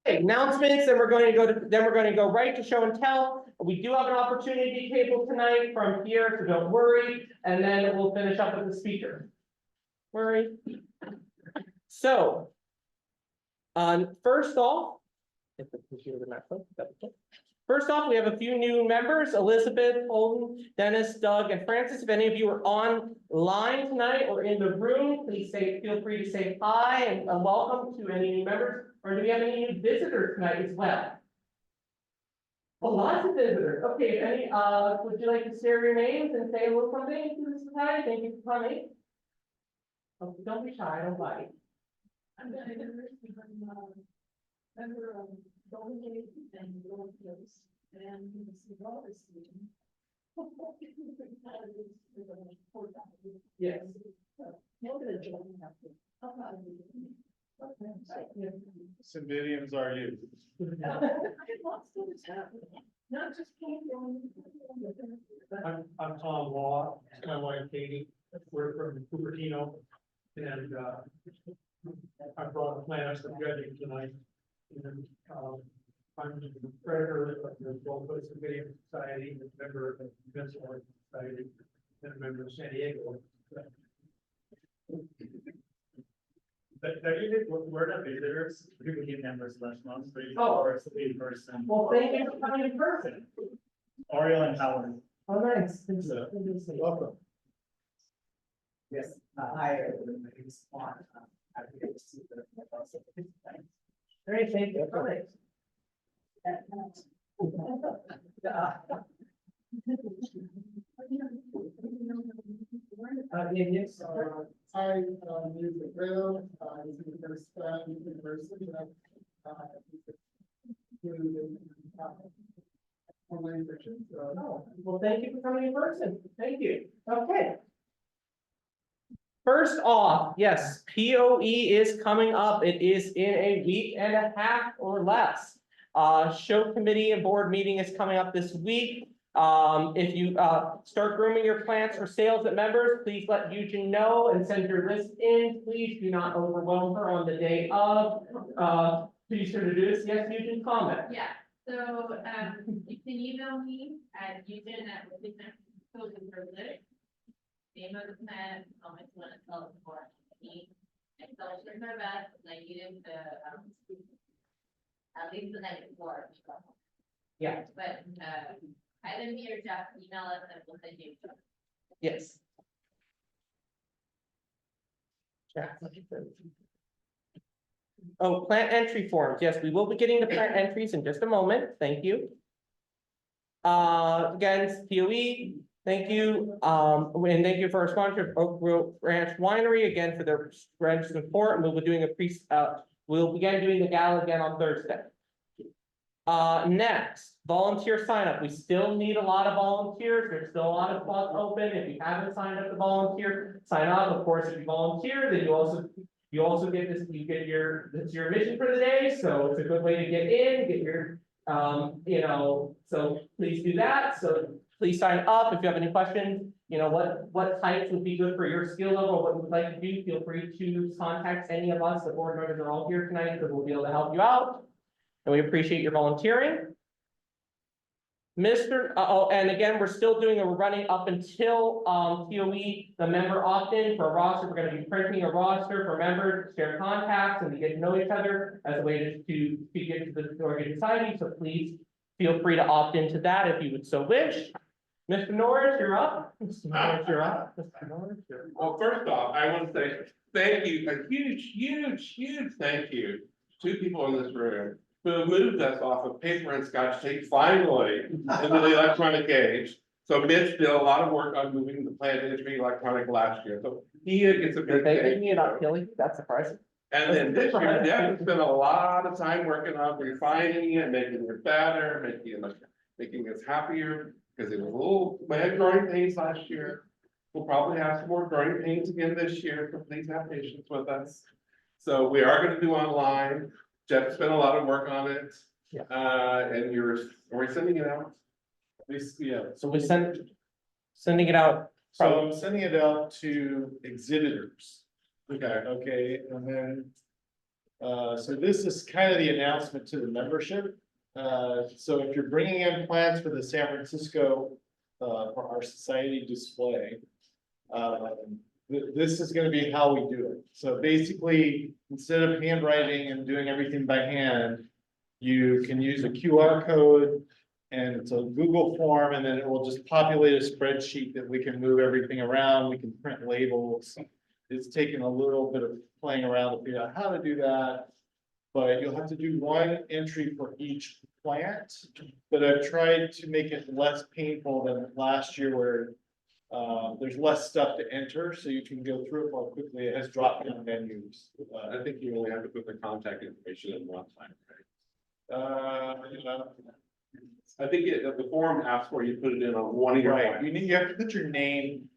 Okay, announcements, then we're going to go right to show and tell. We do have an opportunity table tonight from Pierre, so don't worry, and then we'll finish up with the speaker. Worry. So, first off, first off, we have a few new members: Elizabeth, Holden, Dennis, Doug, and Francis. If any of you are online tonight or in the room, please feel free to say hi and welcome to any new members. Or do we have any new visitors tonight as well? Well, lots of visitors. Okay, if any, would you like to share your names and say a little something to the society? Thank you for coming. Oh, don't be shy, don't bite. I'm a member of Golden Gate and Golden Hills and the Water Station. Yes. Cymbidiums are you. I'm Tom Law, my wife Katie. We're from Cupertino, and I brought the plants that we're getting tonight. And I'm the predator of the Gulf Coast Cymbidium Society, a member of the Defense Orchid Society, and a member of San Diego. We're not visitors. We became members last month. So in person. Well, thank you for coming in person. Oriel and Howard. Oh, nice. Welcome. Yes, hi, everyone. My name is Juan. Happy to see the process. Great, thank you. All right. Yes. I use the grill, this is the first university that online version. Oh, well, thank you for coming in person. Thank you. Okay. First off, yes, POE is coming up. It is in a week and a half or less. Show committee and board meeting is coming up this week. If you start grooming your plants for sales at members, please let Eugene know and send your list in. Please do not overwhelm her on the day of. Please introduce. Yes, Eugene, comment. Yeah, so you can email me at Eugene@Privilege. Name of the plant, how much you want to sell it for. I sell it my best, and I need it to at least the night before. Yeah. But either me or Jeff email us and we'll send you. Yes. Oh, plant entry forms. Yes, we will be getting the plant entries in just a moment. Thank you. Again, POE, thank you. And thank you for our sponsor, Oak Grove Ranch Winery, again for their ranch support. And we'll be doing we'll begin doing the gala again on Thursday. Next, volunteer sign up. We still need a lot of volunteers. There's still a lot of spots open. If you haven't signed up to volunteer, sign up. Of course, if you volunteer, then you also get this, this is your mission for the day. So it's a good way to get in, get your, so please do that. So please sign up. If you have any questions, what types would be good for your skill level, what you would like to do, feel free to contact any of us. The board members are all here tonight, so we'll be able to help you out. And we appreciate your volunteering. And again, we're still we're running up until POE, the member opt-in for a roster. We're going to be printing a roster for members to share contacts and to get to know each other as a way to get to the Orchid Society. So please feel free to opt into that if you would so wish. Mr. Norris, you're up. Mr. Norris, you're up. Mr. Norris, you're up. Well, first off, I want to say thank you, a huge thank you to people in this room who moved us off of paper and scotch tape finally into the electronic age. So Mitch did a lot of work on moving the plant entry electronic last year. So he gets a big thank you. Not killing you. That's surprising. And then this year, Jeff spent a lot of time working on refining it, making it better, making us happier, because it was we had growing pains last year. We'll probably have some more growing pains again this year, so please have patience with us. So we are going to do online. Jeff spent a lot of work on it. Yeah. And we're sending it out. Yeah. So we sending it out. So I'm sending it out to exhibitors. Okay. Okay, and then So this is kind of the announcement to the membership. So if you're bringing in plants for the San Francisco, for our society display. This is gonna be how we do it. So basically, instead of handwriting and doing everything by hand, you can use a QR code. And it's a Google form, and then it will just populate a spreadsheet that we can move everything around, we can print labels. It's taken a little bit of playing around to figure out how to do that. But you'll have to do one entry for each plant, but I've tried to make it less painful than last year where. There's less stuff to enter, so you can go through it more quickly, it has drop down menus. I think you only have to put the contact information in one time, You know, I think the form asks for you put it in on one of your. right, plans. you have to put your name.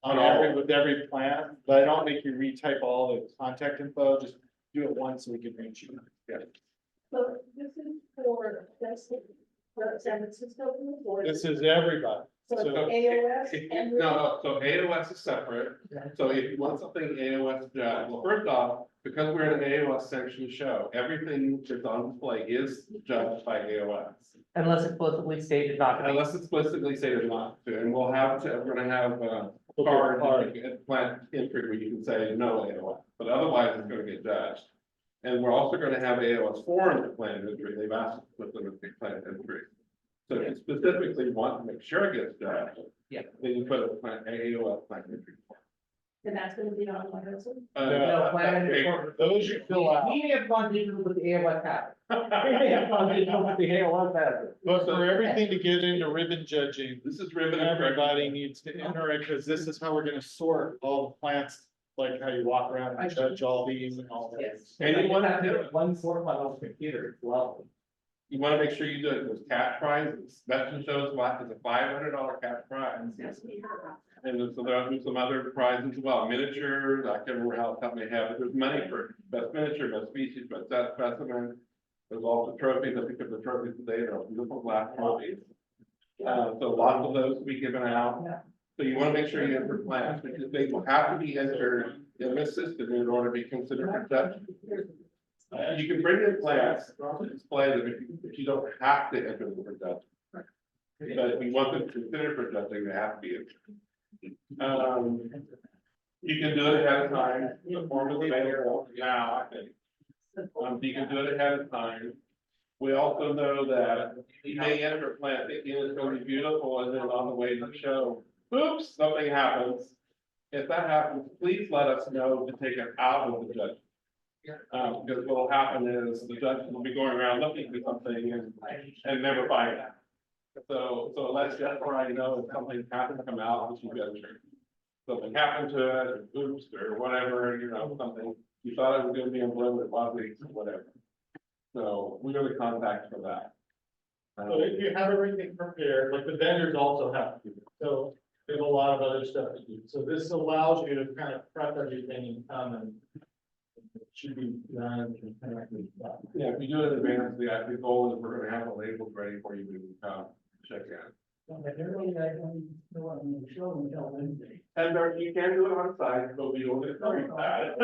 On with every plant, but I don't make you retype all the contact info, just do it once so we can reach you. So this is for, that's the, for San Francisco group, or? This is everybody, So so- AOS If and. you- No, so AOS is separate, so if you want something AOS, well, first off, because we're an AOS sanctioned show, everything that's on display is judged by AOS. Unless explicitly stated not to be. Unless explicitly stated not to, and we're gonna have, card, plant entry where you can say no AOS, but otherwise it's gonna get judged. And we're also gonna have AOS forms of plant entry, they've asked us to put them in plant entry. So if you specifically want to make sure it gets judged. Yeah. Then you put a plant, AOS plant entry. And that's gonna be on my resume. No, plant entry Okay. form. those you fill out. We may have gone digital with the AOS tab. We may have gone digital with the AOS tab. But for everything to get into ribbon judging, This is ribbon. and everybody needs to enter it, because this is how we're gonna sort all the plants. Like how you walk around and judge all these and all that. Yes. And you wanna have do it. one sort of on the computer, it's lovely. You wanna make sure you do it with cash prizes, that just shows what is a $500 cash prize. And then so there are some other prizes as well, miniatures, I can't remember how the company have it, there's money for best miniature, best species, best specimen. There's also trophies, I think of the trophies today, they're beautiful glass trophies. So lots of those will be given out. So you wanna make sure you enter plants, because they will have to be entered in this system in order to be considered for judging. You can bring in plants to display them if you don't have to enter them for judging. But if you want them considered for judging, they have to be entered. You can do it ahead of time, the form is available now, I think. You can do it ahead of time. We also know that you may enter a plant, thinking it's gonna be beautiful, and then on the way to the show, oops, something happens. If that happens, please let us know to take it out of the judging. Because what'll happen is the judge will be going around looking for something and never find it. So let's just already know if something happened to come out, that you got something happened to it, or oops, or whatever, something, you thought it was gonna be in bloom, it wasn't, whatever. So we go to contact for that. So if you have everything prepared, like the vendors also have to, so there's a lot of other stuff to do. So this allows you to kind of prep everything and come and. It should be done and correctly done. Yeah, if you do it in advance, the goal is we're gonna have the labels ready for you to check in. And you can do it on site, but we don't encourage that.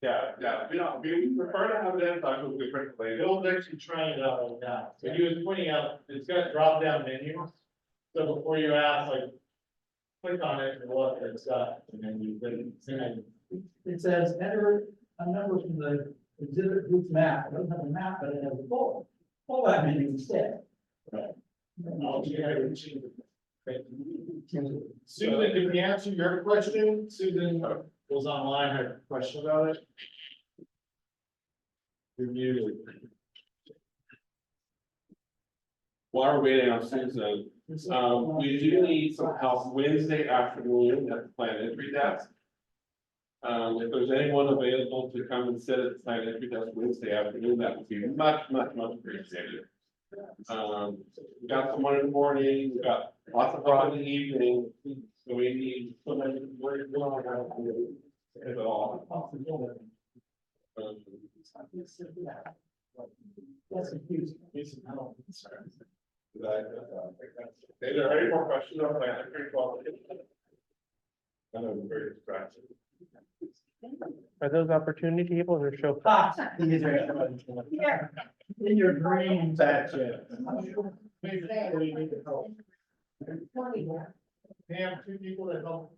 Yeah, we prefer to have it inside, but we print later. Bill's actually trying it out right now. So he was pointing out, it's got drop down menus. So before you ask, like, click on it and look, it's got, and then you, It says enter a number from the exhibit group map. It doesn't have a map, but it has a bullet. Pull that menu instead. I'll do it. Susan, did we answer your question? Susan was online, had a question about it. You're muted. While we're waiting on Susan, we do need some help Wednesday afternoon at the plant entry desk. If there's anyone available to come and sit at the plant entry desk Wednesday afternoon, that would be much appreciated. We got someone in the morning, we got lots of fun in the evening, so we need someone to work on it all. That's confusing. Is there any more questions on plant entry? I know it's very distracting. Are those opportunity tables or show? These are. Yeah. In your dreams, that shit. Pam, two people that help.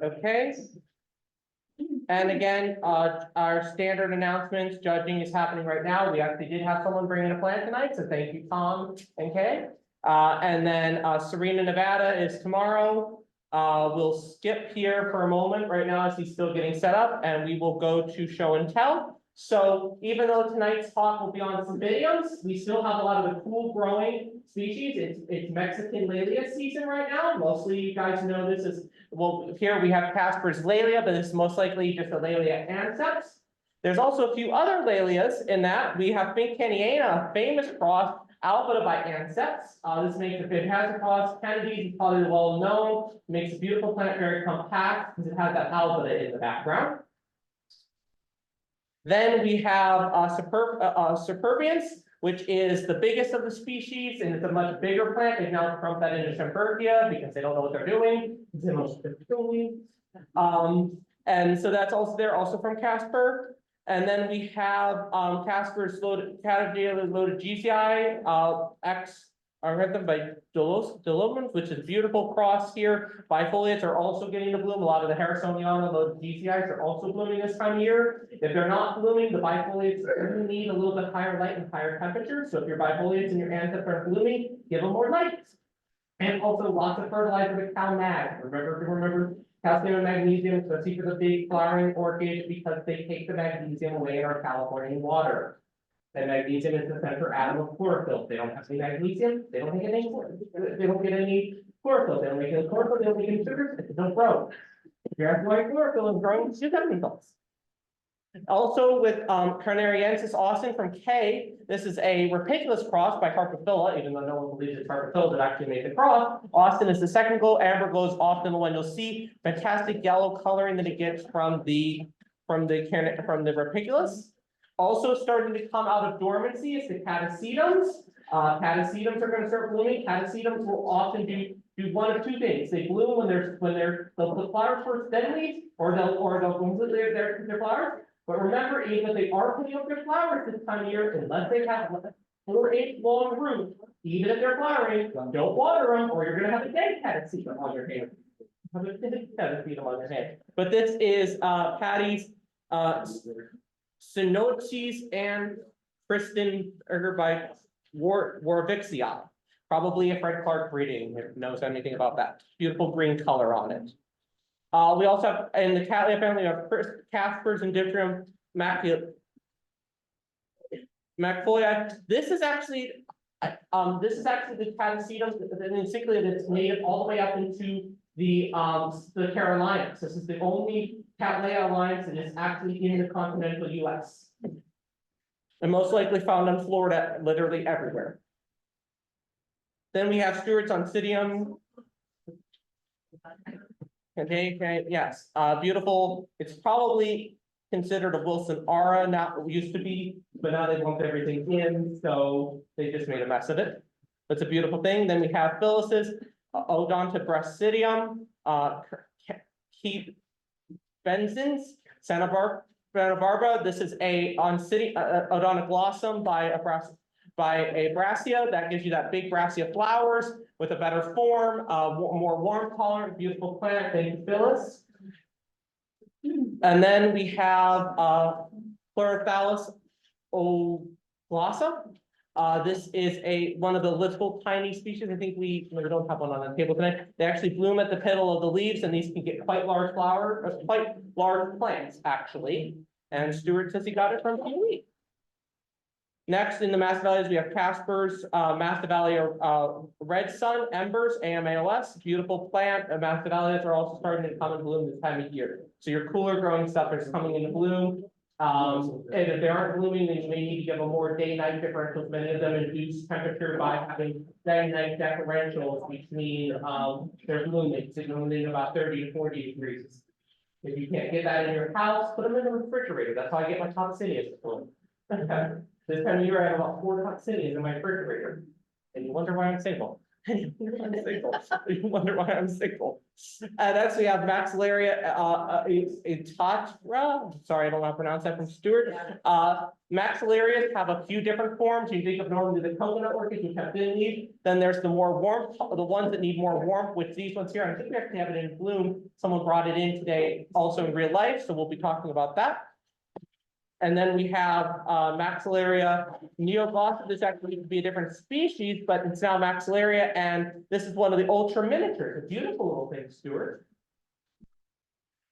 Okay. And again, our standard announcements, judging is happening right now. We actually did have someone bring in a plant tonight, so thank you, Tom and Kay. And then, Serena, Nevada is tomorrow. We'll skip here for a moment right now as he's still getting set up, and we will go to show and tell. So even though tonight's talk will be on some videos, we still have a lot of the cool growing species. It's Mexican Laelia season right now. Mostly you guys know this is, well, here we have Casper's Laelia, but it's most likely just a Laelia anceps. There's also a few other Laelias in that. We have Finkenniana, a famous cross, Albida by anceps. This makes a fantastic cross. Kennedy's is probably well known, makes a beautiful plant, very compact, because it has that Albida in the background. Then we have Superbians, which is the biggest of the species, and it's a much bigger plant. They've now trumped that into Schomburgia because they don't know what they're doing. It's the most doing. And so that's also there, also from Casper. And then we have Casper's loaded GCI X. I read them by Delomans, which is a beautiful cross here. Bifoliates are also getting to bloom. A lot of the Harrisoniana loaded GCIs are also blooming this time of year. If they're not blooming, the bifoliates really need a little bit higher light and higher temperature. So if your bifoliates and your anthers are blooming, give them more light. And also lots of fertilizer with CalMag. Remember calcium and magnesium, especially for the big flowering orchids, because they take the magnesium away in our California water. And magnesium is the central atom of chlorophyll. They don't have any magnesium, they don't get any chlorophyll, they don't make any chlorophyll, they don't make any sugars, they don't grow. If you're asking why chlorophyll is growing, you have results. Also with Carnariensis Austin from K, this is a rapiculus cross by Harpapilla, even though no one believes it's Harpapilla that actually made the cross. Austin is the second glow, amber glow is often the one you'll see. Fantastic yellow coloring that it gets from the rapiculus. Also starting to come out of dormancy is the catasetums. Catasetums are going to start blooming. Catasetums will often do one of two things. They bloom when they'll put flowers first, then leaves, or they'll completely their flowers. But remember, even if they are putting up their flowers this time of year, unless they have 4-inch long root, even if they're flowering, don't water them, or you're going to have a dead catasetum on your hand. Have a dead catasetum on your hand. But this is Patty's Synotes and Kristen by Warvixia. Probably a Fred Clark breeding, if knows anything about that. Beautiful green color on it. We also have in the Cattleya family of Casper's and Dipterum macfolia. This is actually the catasetum, the encyclica that's native all the way up into the Carolinas. This is the only Cattleya alliance that is actually in the continental US. And most likely found in Florida, literally everywhere. Then we have Stewart's Oncidium. Okay, yes, beautiful. It's probably considered a Wilson Aura, not what it used to be, but now they lumped everything in, so they just made a mess of it. That's a beautiful thing. Then we have Phyllis's Odontobracidium, Keith Benzins, Santa Barbara. This is a Odontoglossum by a Brassia that gives you that big Brassia flowers with a better form, more warmth tolerant, beautiful plant. Thank you, Phyllis. And then we have Chlorophyllus oglossa. This is one of the little tiny species. I think we don't have one on the table tonight. They actually bloom at the petal of the leaves, and these can get quite large quite large plants, actually. And Stuart says he got it from Kiwi. Next in the Masdevallias, we have Casper's Masdevallia Red Sun Embers, AMAOS, beautiful plant. Masdevallias are also starting to come in bloom this time of year. So your cooler growing stuff is coming into bloom. And if they aren't blooming, then you may need to give them more day-night differentials. Many of them induce temperature by having day-night differentials, which mean they're blooming, signaling about 30 to 40 degrees. If you can't get that in your house, put them in the refrigerator. That's how I get my Toxinias to bloom. This time of year, I have about 4 Toxinias in my refrigerator. And you wonder why I'm single. You wonder why I'm single. Next we have Maxillaria, sorry, I don't know how to pronounce that, from Stewart. Maxillarias have a few different forms. You think of normally the coconut orchids, which have thin leaves. Then there's the more warmth, the ones that need more warmth, which these ones here, I think we actually have it in bloom. Someone brought it in today, also in real life, so we'll be talking about that. And then we have Maxillaria neoglossus. This actually used to be a different species, but it's now Maxillaria, and this is one of the ultra miniatures. A beautiful little thing, Stuart.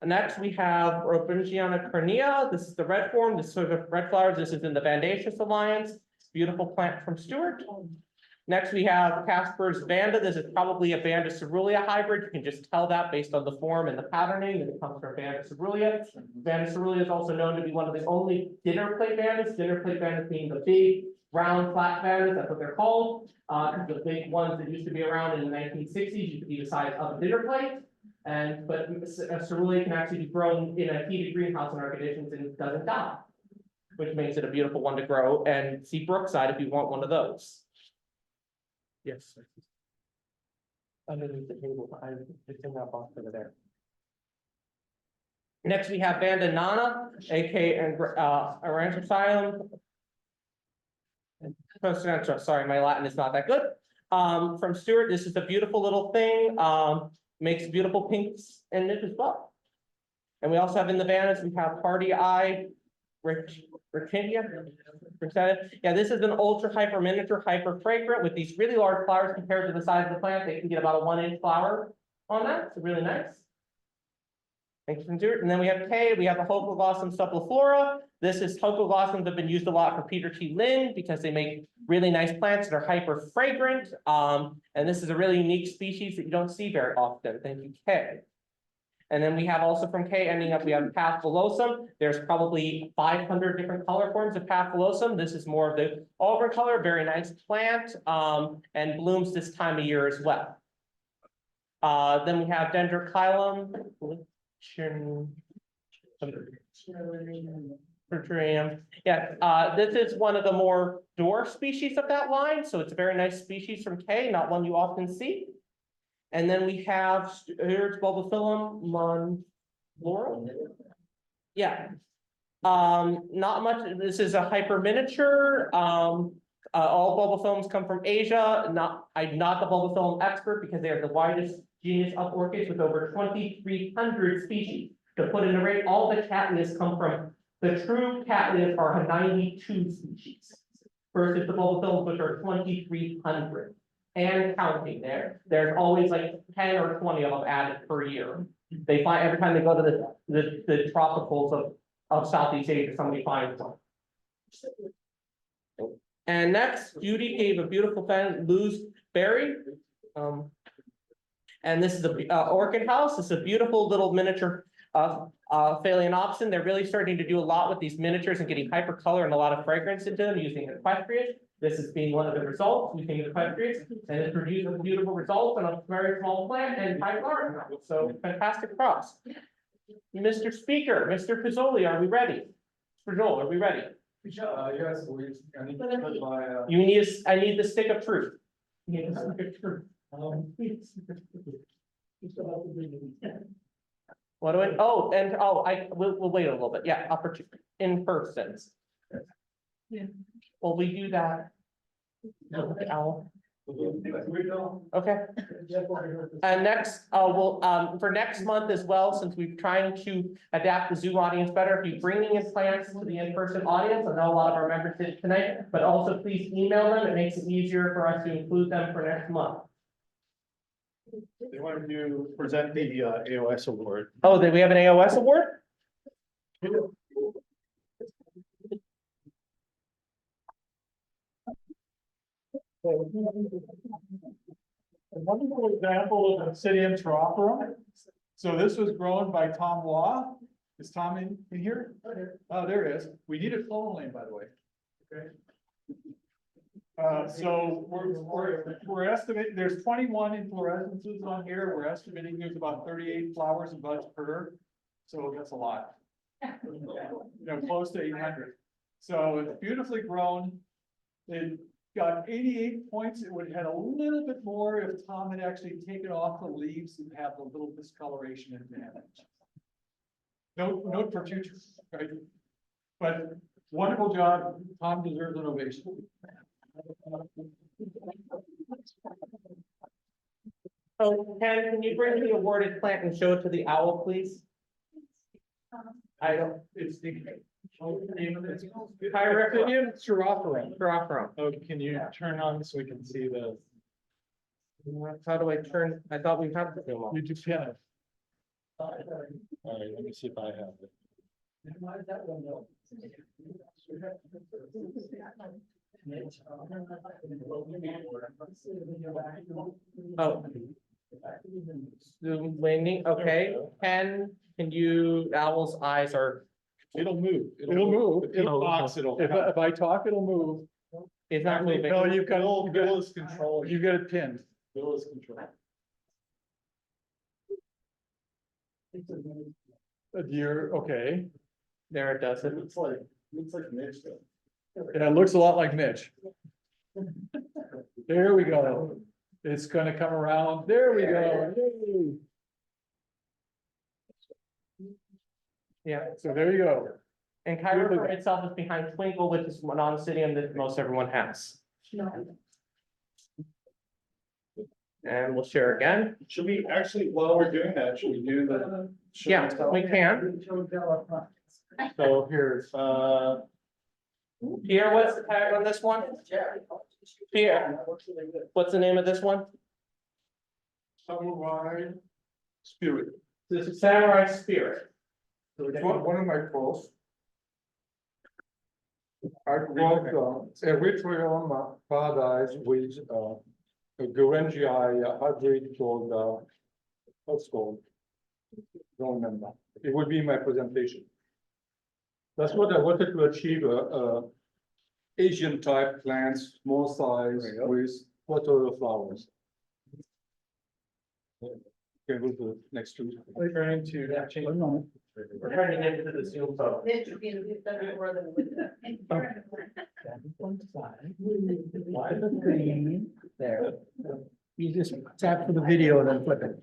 And next we have Robingiana cornea. This is the red form. This is sort of red flowers. This is in the Bandaceous Alliance. Beautiful plant from Stuart. Next, we have Casper's Vanda. This is probably a Vanda cerulean hybrid. You can just tell that based on the form and the patterning that it comes from Vanda cerulean. Vanda cerulean is also known to be one of the only dinner plate Vandas. Dinner plate Vandas being the big, round, flat Vandas. That's what they're called. The big ones that used to be around in the 1960s used to be the size of a dinner plate. But a cerulean can actually be grown in a heated greenhouse in our conditions and it doesn't die, which makes it a beautiful one to grow. And see Brookside if you want one of those. Yes. Underneath the table, it's in that box over there. Next, we have Vanda nana, aka Aranthophyllum. Sorry, my Latin is not that good. From Stuart, this is a beautiful little thing. Makes beautiful pinks in it as well. And we also have in the Vandas, we have Hardy Eye, Rickendia. Yeah, this is an ultra hyper miniature, hyper fragrant with these really large flowers compared to the size of the plant. They can get about a 1-inch flower on that. It's really nice. Thanks for Stuart. And then we have K. We have the Hoploblossom subflora. This is Hoploblossoms have been used a lot for Peter T. Lynn because they make really nice plants that are hyper fragrant. And this is a really unique species that you don't see very often. Thank you, K. And then we have also from K ending up, we have Path villosum. There's probably 500 different color forms of Path villosum. This is more of the auburn color, very nice plant, and blooms this time of year as well. Then we have Dendrochilum. Yeah, this is one of the more dwarf species of that line. So it's a very nice species from K, not one you often see. And then we have here's Bulbophyllum monflora. Yeah. Not much. This is a hyper miniature. All bulbophyllums come from Asia. I'm not the bulbophyllum expert because they are the widest genus of orchids with over 2,300 species. To put in a rate, all the cattleyas come from the true cattleyas are 92 species versus the bulbophyllums, which are 2,300. And counting there's always like 10 or 20 of them added per year. They find every time they go to the tropicals of Southeast Asia, somebody finds one. And next, Judy gave a beautiful fan, Luz Berry. And this is the orchid house. It's a beautiful little miniature Phalaenopsis. They're really starting to do a lot with these miniatures and getting hyper color and a lot of fragrance into them using equestrians. This is being one of the results using equestrians, and it produces beautiful results on a very small plant and high flower. So fantastic cross. Mr. Speaker, Mr. Pujol, are we ready? Pujol, are we ready? Yes, I need to put my, I need the stick of truth. You need the stick of truth. What do I, we'll wait a little bit. Yeah, opportunity in person. Yeah. Will we do that? Okay. And next, for next month as well, since we're trying to adapt the Zoom audience better, if you're bringing in plans to the in-person audience, I know a lot of our members did it tonight, but also please email them. It makes it easier for us to include them for next month. they wanted to present the AOS award. Oh, then we have an AOS award? A wonderful example of Obsidian Terophorum. So this was grown by Tom Law. Is Tom in here? Oh, there he is. We need a clone lane, by the way. Okay. So we're estimating, there's 21 inflorescences on here. We're estimating there's about 38 flowers and buds per. So that's a lot. Close to 800. So it's beautifully grown. got 88 points. It would have had a little bit more if Tom had actually taken off the leaves and have the little discoloration advantage. Note for future, right? But wonderful job. Tom deserves an ovation. Oh, Ken, can you bring the awarded plant and show it to the owl, please? I don't, It's the. Pyrethrum? Chiroptera. Pyrethrum. Oh, can you turn on so we can see the? How do I turn, I thought we had the film on. You just kind of. All right, let me see if I have it. Why is that one though? Oh. Zoom landing, okay, Ken, can you, owl's eyes are, It'll move. It'll move. If he talks, it'll. If I talk, it'll move. is not moving. No, you've got, Bill is controlling. you got it pinned. Bill is controlling. You're, okay. There it does it. Looks like Mitch though. Yeah, it looks a lot like Mitch. There we go. It's gonna come around. There we go. Yay. Yeah, So there you go. and Pyrethrum itself is behind Twinkle, which is an oncidium that most everyone has. And we'll share again. Should we actually, while we're doing that, should we do the? show and Yeah, tell? we can. So here's, Pierre, what's the tag on this one? Pierre, what's the name of this one? Samurai spirit. This is Samurai Spirit. It's one of my pros. I brought Erythrium paradise with a Gurengi hybrid called what's called? Don't remember. It would be in my presentation. That's what I wanted to achieve, Asian type plants, small size with water flowers. Okay, we'll do next to. we're trying to change. We're trying to get into the Zoom photo. There. You just tap for the video and then flip it.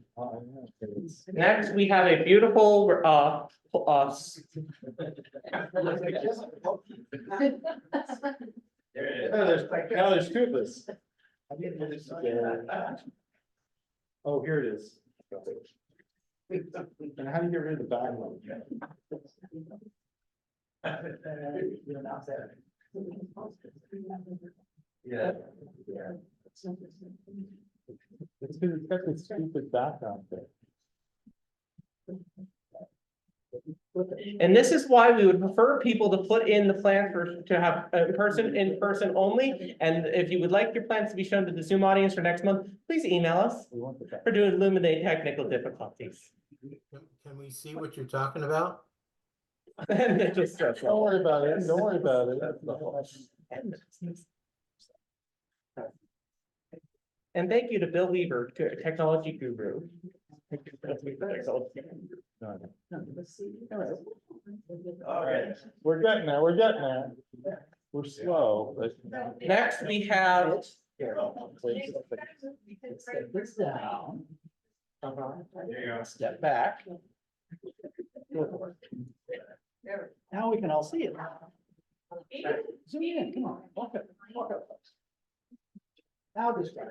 Next, we have a beautiful, Now there's two of us. Oh, here it is. And how do you get rid of the bad one? Yeah. It's because it's got this stupid background there. And this is why we would prefer people to put in the plan to have in person only. And if you would like your plans to be shown to the Zoom audience for next month, please email us. We're doing eliminate technical difficulties. Can we see what you're talking about? And it just says, Don't worry about it, don't worry about it. and thank you to Bill Weaver, technology guru. All right, we're getting there, we're getting there. We're slow, but. Next, we have. Set this down. Uh-huh. Step back. Now we can all see it. Zoom in, come on, walk up, walk up. Now describe.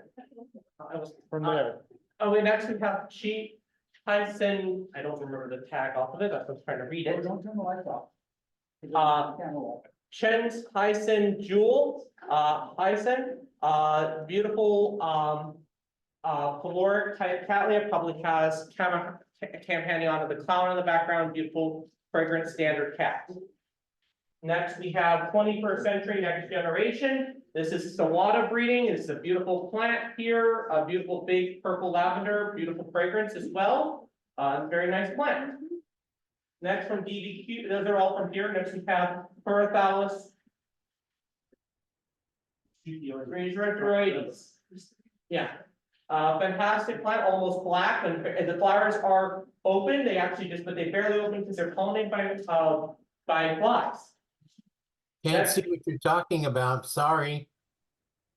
From there. Oh, and next we have Chi Hyson, I don't remember the tag off of it, I was trying to read it. Don't turn the lights off. Uh, Chen's Hyson Jewel, Hyson, beautiful, caloric type cattleya, probably has Campanion of the clown in the background, beautiful fragrant standard cat. Next, we have 21st century next generation. This is Sawada breeding. It's a beautiful plant here, a beautiful big purple lavender, beautiful fragrance as well. Very nice plant. Next from DBQ, those are all from here. Next we have Perthalis. Yeah, fantastic plant, almost black, and the flowers are open. They actually but they barely open because they're pollinated by flies. Can't see what you're talking about, sorry.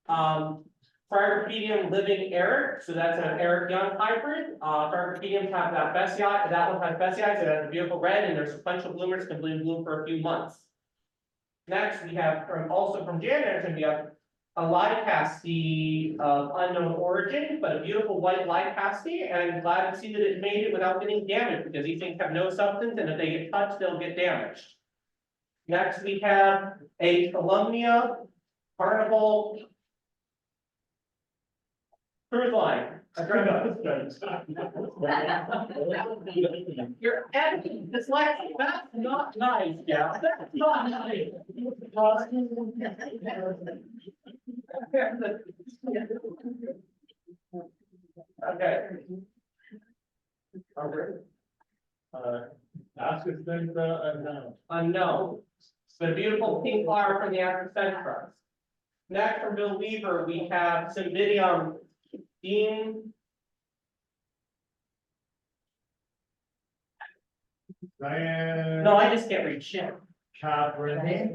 Fragropedium living Eric, so that's an Eric Young hybrid. Fragropediums have that Bessiai, that one has Bessiai, so it has a beautiful red, and their sequential bloomers can bloom for a few months. Next, we have also from Jan Anderson, we have a Lycasty of unknown origin, but a beautiful white Lycasty, and I'm glad to see that it made it without getting damaged, because these things have no substance, and if they get touched, they'll get damaged. Next, we have a Columnia Carnival cruise line. You're editing this like, that's not nice, yeah, that's not nice. Okay. Ask if things, unknown. Unknown. The beautiful pink flower from the African Centra. Next from Bill Weaver, we have Cymbidium Dean. Diane. No, I just can't read shit. Catherine.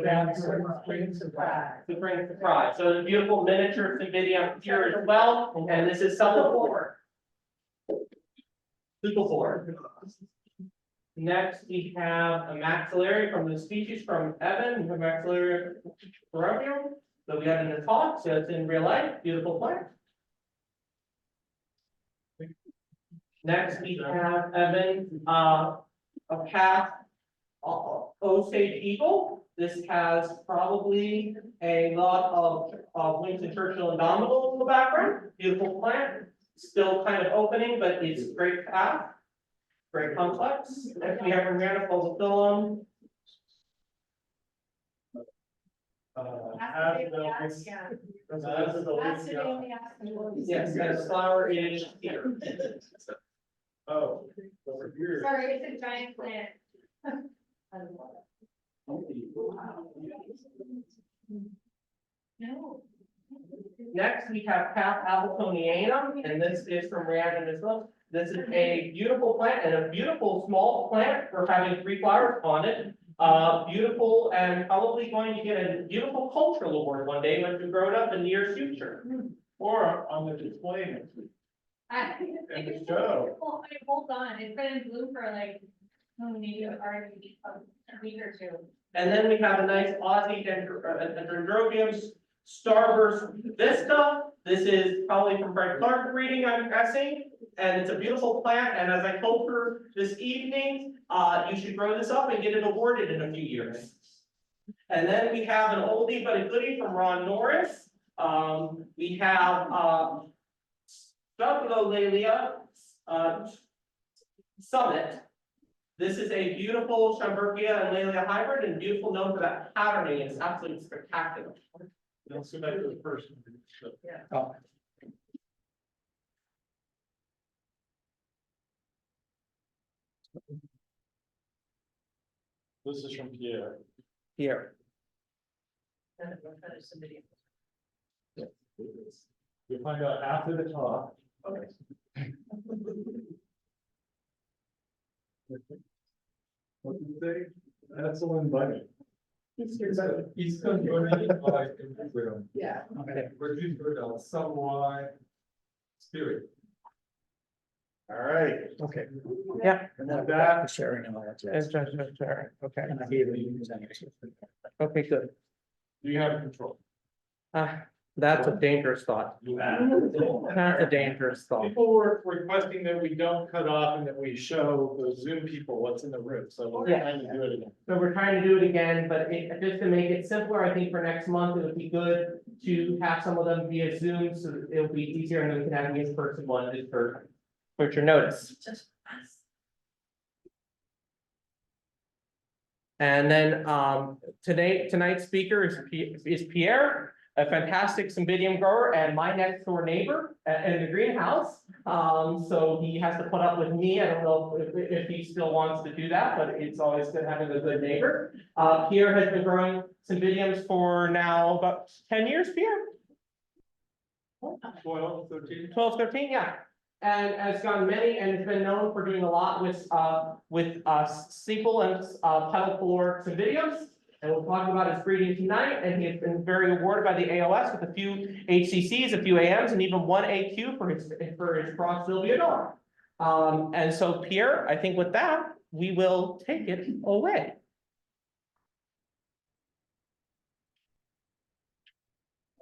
Spring surprise. To bring surprise. So the beautiful miniature Cymbidium here as well, and this is Sullivan. Legal board. Next, we have a maxillary from the species from Evan, the maxillary Ferrovium. So we got in the talk, so it's in real life, beautiful plant. Next, we have Evan, a path, Osage Eagle. This has probably a lot of Winston Churchill and Indomitable in the background. Beautiful plant, still kind of opening, but it's great path. Very complex. Next, we have Romana Pulsapillum. Yes, and the flower is here. Oh, over here. Sorry, it's a giant plant. No. Next, we have Path Appletonianum, and this is from Rihanna as well. This is a beautiful plant and a beautiful small plant for having 3 flowers on it. Beautiful and probably going to get a beautiful cultural award one day when we grow it up in the near future. Or on the display next week. And the show. Hold on, it's been in bloom for like, maybe already a week or 2. And then we have a nice Aussie Dendrobium Starburst Vista. This is probably from Fred Clark reading, I'm guessing. And it's a beautiful plant, and as I told her this evening, you should grow this up and get it awarded in a few years. And then we have an oldie but a goodie from Ron Norris. We have Subulolalia Summit. This is a beautiful Schomburgia and Laelia hybrid, and beautiful known for that patterning. It's absolutely spectacular. Let's go back to the first one. Oh. This is from Pierre. Here. You'll find out after the talk. Okay. What did you say? That's the one buddy. He's going to Yeah. Okay, we're just going to somewhat spirit. All right. Okay. Yeah. And then that. Sharing and all that. Okay. And I gave you. Okay, good. Do you have control? That's a dangerous thought. That's a dangerous thought. People were requesting that we don't cut off and that we show the Zoom people what's in the room, so we're Yeah. trying to do it again. So we're trying to do it again, but just to make it simpler, I think for next month, it would be good to have some of them via Zoom, so that it'll be easier, and then we can have the in-person one just for your notice. And then, tonight's speaker is Pierre, a fantastic Cymbidium grower and my next door neighbor in the greenhouse. So he has to put up with me. I don't know if he still wants to do that, but it's always good having a good neighbor. Pierre has been growing Cymbidiums for now about 10 years, Pierre? 12, 13. 12, 13, yeah. And has gotten many and has been known for doing a lot with sepal and petal floor Cymbidiums. And we'll talk about his breeding tonight, and he has been very awarded by the AOS with a few HCCs, a few AMs, and even one AQ for his cross Sylvia Nor. And so Pierre, I think with that, we will take it away.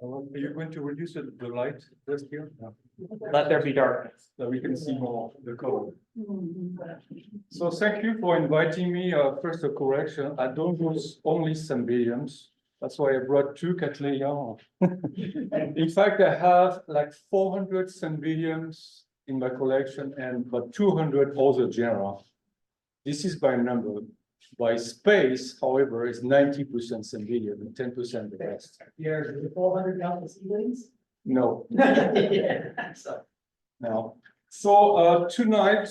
Are you going to reduce the light just here? Let there be darkness. So we can see more the color. So thank you for inviting me. First, a correction. I don't use only cymbidiums. That's why I brought two Cattleya. In fact, I have like 400 cymbidiums in my collection and about 200 other genera. This is by number. By space, however, is 90% cymbidium and 10% the rest. Here's the 400 alpha seedlings. No. Yeah. So, Now, so tonight,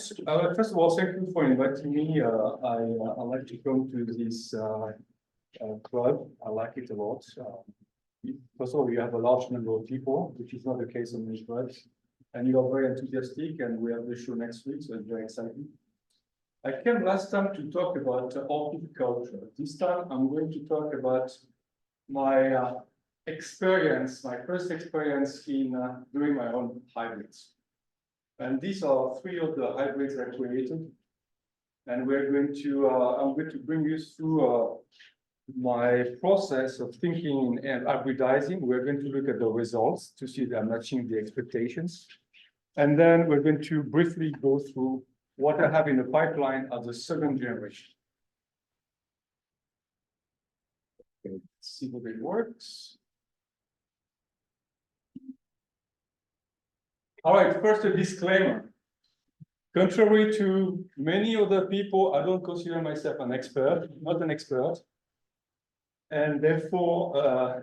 first of all, thank you for inviting me. I like to come to this club. I like it a lot. First of all, you have a large number of people, which is not the case on many clubs, and you are very enthusiastic. And we have the show next week, so it's very exciting. I came last time to talk about horticulture. This time, I'm going to talk about my experience, my first experience in doing my own hybrids. And these are three of the hybrids I created. And we're going to, I'm going to bring you through my process of thinking and hybridizing. We're going to look at the results to see if they're matching the expectations. And then we're going to briefly go through what I have in the pipeline as a second generation. Okay, let's see if it works. All right, first a disclaimer. Contrary to many other people, I don't consider myself an expert, not an expert. And therefore,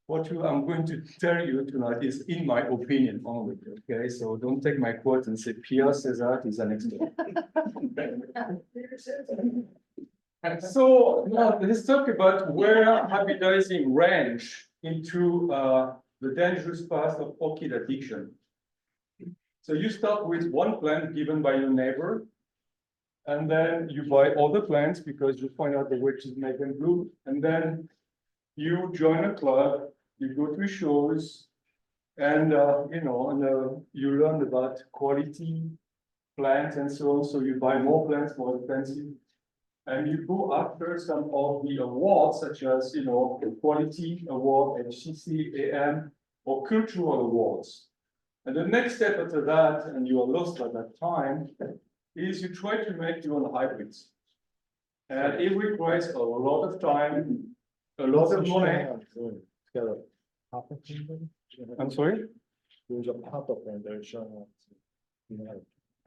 I'm going to tell you tonight is in my opinion only, okay? So don't take my quote and say, Pierre says that he's an expert. So now let's talk about where hybridizing range into the dangerous path of orchid addiction. So you start with one plant given by your neighbor, and then you buy other plants because you find out the way to make them bloom, and then you join a club, you go to shows, and you learn about quality plants and so on. So you buy more plants, more expensive, and you go after some of the awards, such as the Quality Award, HCC, AM, or cultural awards. And the next step after that, and you are lost by that time, is you try to make your own hybrids. And it requires a lot of time, a lot of money. I'm sorry? There's a pop-up and they're showing up.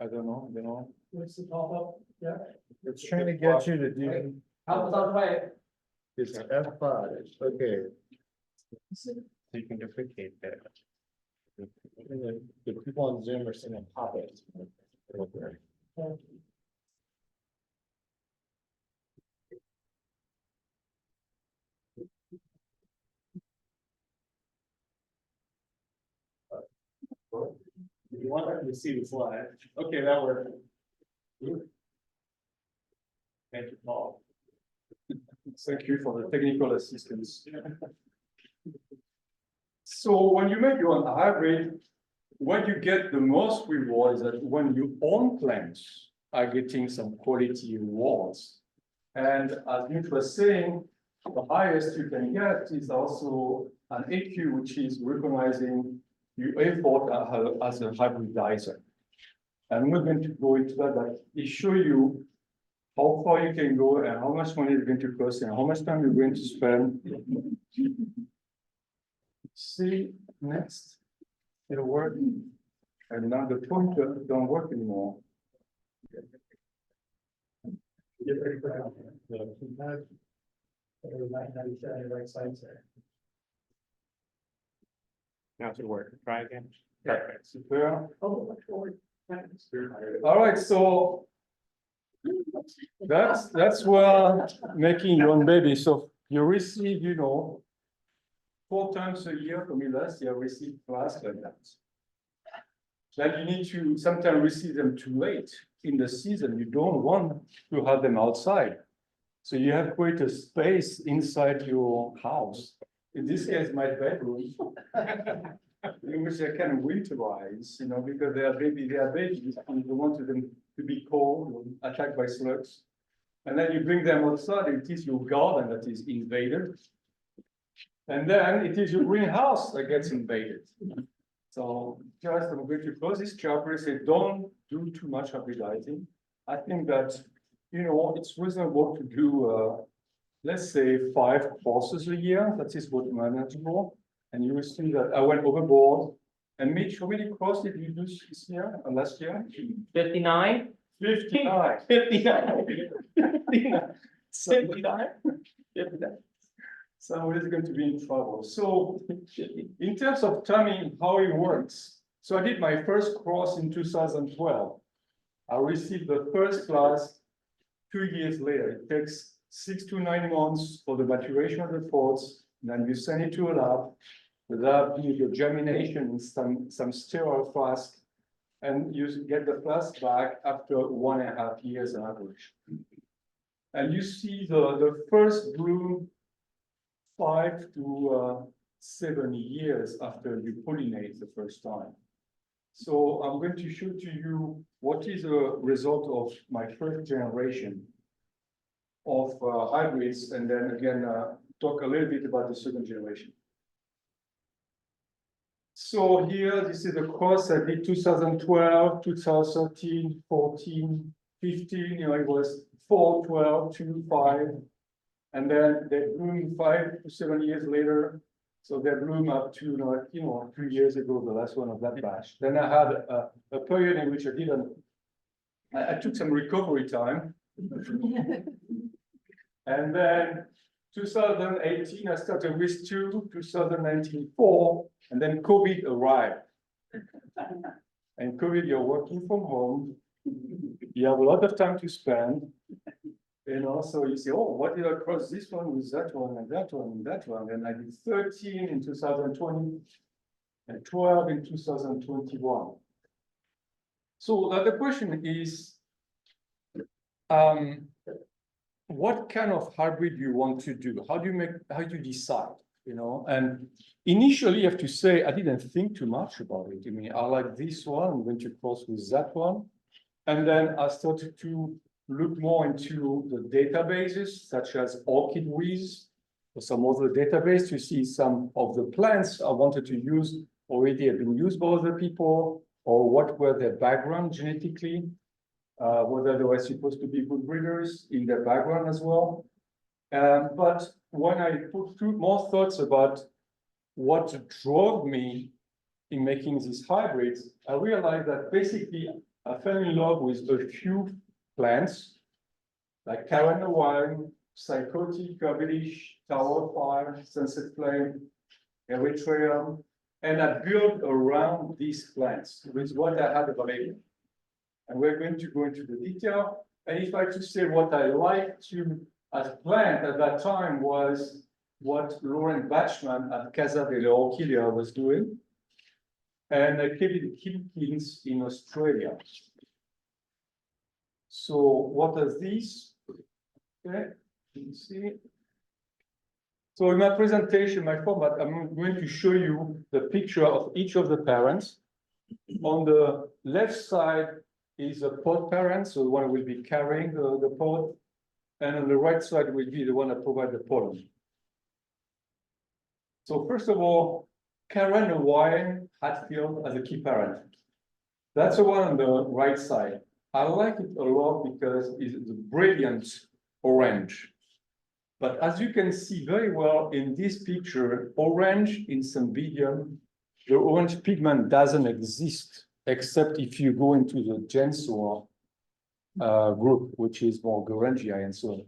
I don't know, What's the pop-up? Yeah. It's trying to get you to do, Help us on the way. it's F5, okay. So you can duplicate that. The people on Zoom are seeing a pop-up. If you want them to see the slide, okay, that worked. Thank you, Paul. Thank you for the technical assistance. So when you make your own hybrid, what you get the most reward is that when your own plants are getting some quality awards. And as Mitch was saying, the highest you can get is also an AQ, which is recognizing your effort as a hybridizer. And we're going to go into that, but it shows you how far you can go and how much money is going to cost and how much time you're going to spend. See, next, it'll work. And now the pointer don't work anymore. Now it should work, try again. Perfect, super. All right, so that's where making your own baby. So you receive, 4 times a year from me last year, I received flasks like that. Then you need to sometimes receive them too late in the season. You don't want to have them outside. So you have quite a space inside your house. In this case, my bedroom. In which I can winterize, you know, because they are babies, and you want them to be cold, or attacked by slugs. And then you bring them outside, it is your garden that is invaded. And then it is your greenhouse that gets invaded. So just I'm going to close this chapter, say don't do too much hybridizing. I think that, you know, it's reasonable to do, let's say 5 courses a year. That is what manageable. And you will see that I went overboard. And Mitch, how many courses did you do this year or last year? 59? 59. 59. 59. Somebody's going to be in trouble. So in terms of timing, how it works. So I did my first course in 2012. I received the first class 2 years later. It takes 6 to 9 months for the maturation of the pods. Then you send it to a lab. The lab does your germination in some sterile flask. And you get the flask back after 1.5 years on average. And you see the first bloom 5 to 7 years after you pollinate the first time. So I'm going to show to you what is the result of my first generation of hybrids, and then again talk a little bit about the second generation. So here, this is the course I did 2012, 2013, 14, 15, you know, it was 4, 12, 2, 5. And then they bloom 5 to 7 years later. So they bloom up to, you know, 2 years ago, the last one of that batch. Then I had a period in which I took some recovery time. And then 2018, I started with 2, 2019, 4, and then COVID arrived. And COVID, you're working from home. You have a lot of time to spend. You know, so you say, oh, what did I cross this one with that one and that one and that one? And I did 13 in 2020 and 12 in 2021. So the question is, what kind of hybrid you want to do? How do you decide, you know? And initially, you have to say, I didn't think too much about it. I mean, I like this one, I'm going to cross with that one. And then I started to look more into the databases, such as OrchidWiz, or some other database to see some of the plants I wanted to use already have been used by other people, or what were their background genetically, whether they were supposed to be good breeders in their background as well. But when I put through more thoughts about what drove me in making these hybrids, I realized that basically I fell in love with a few plants like Carolina wine, Psychotic, Cavendish, Tower Fire, Sunset Flame, Erythraeum, and I built around these plants with what I had available. And we're going to go into the detail. And if I could say what I liked to as plant at that time was what Lauren Bachman at Casa delle Orchidea was doing, and Kevin Kilkins in Australia. So what is this? Okay, you see. So in my presentation, my format, I'm going to show you the picture of each of the parents. On the left side is a pod parent, so the one who will be carrying the pod. And on the right side will be the one that provides the pollen. So first of all, Karen Hawaiian Hatfield as a key parent. That's the one on the right side. I like it a lot because it's a brilliant orange. But as you can see very well in this picture, orange in Cymbidium, the orange pigment doesn't exist, except if you go into the Gensor group, which is more Gorangia and so on.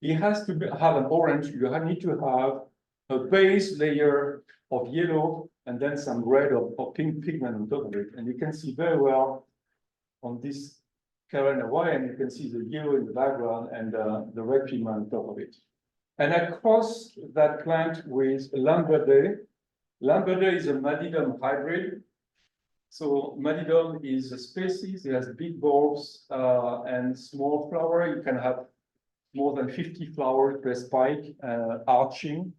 It has to have an orange. You need to have a base layer of yellow and then some red or pink pigment on top of it. And you can see very well on this Karen Hawaiian, you can see the yellow in the background and the red pigment on top of it. And I cross that plant with Lamberdae. Lamberdae is a Madidum hybrid. So Madidum is a species, it has big bulbs and small flower. You can have more than 50 flowers per spike, arching.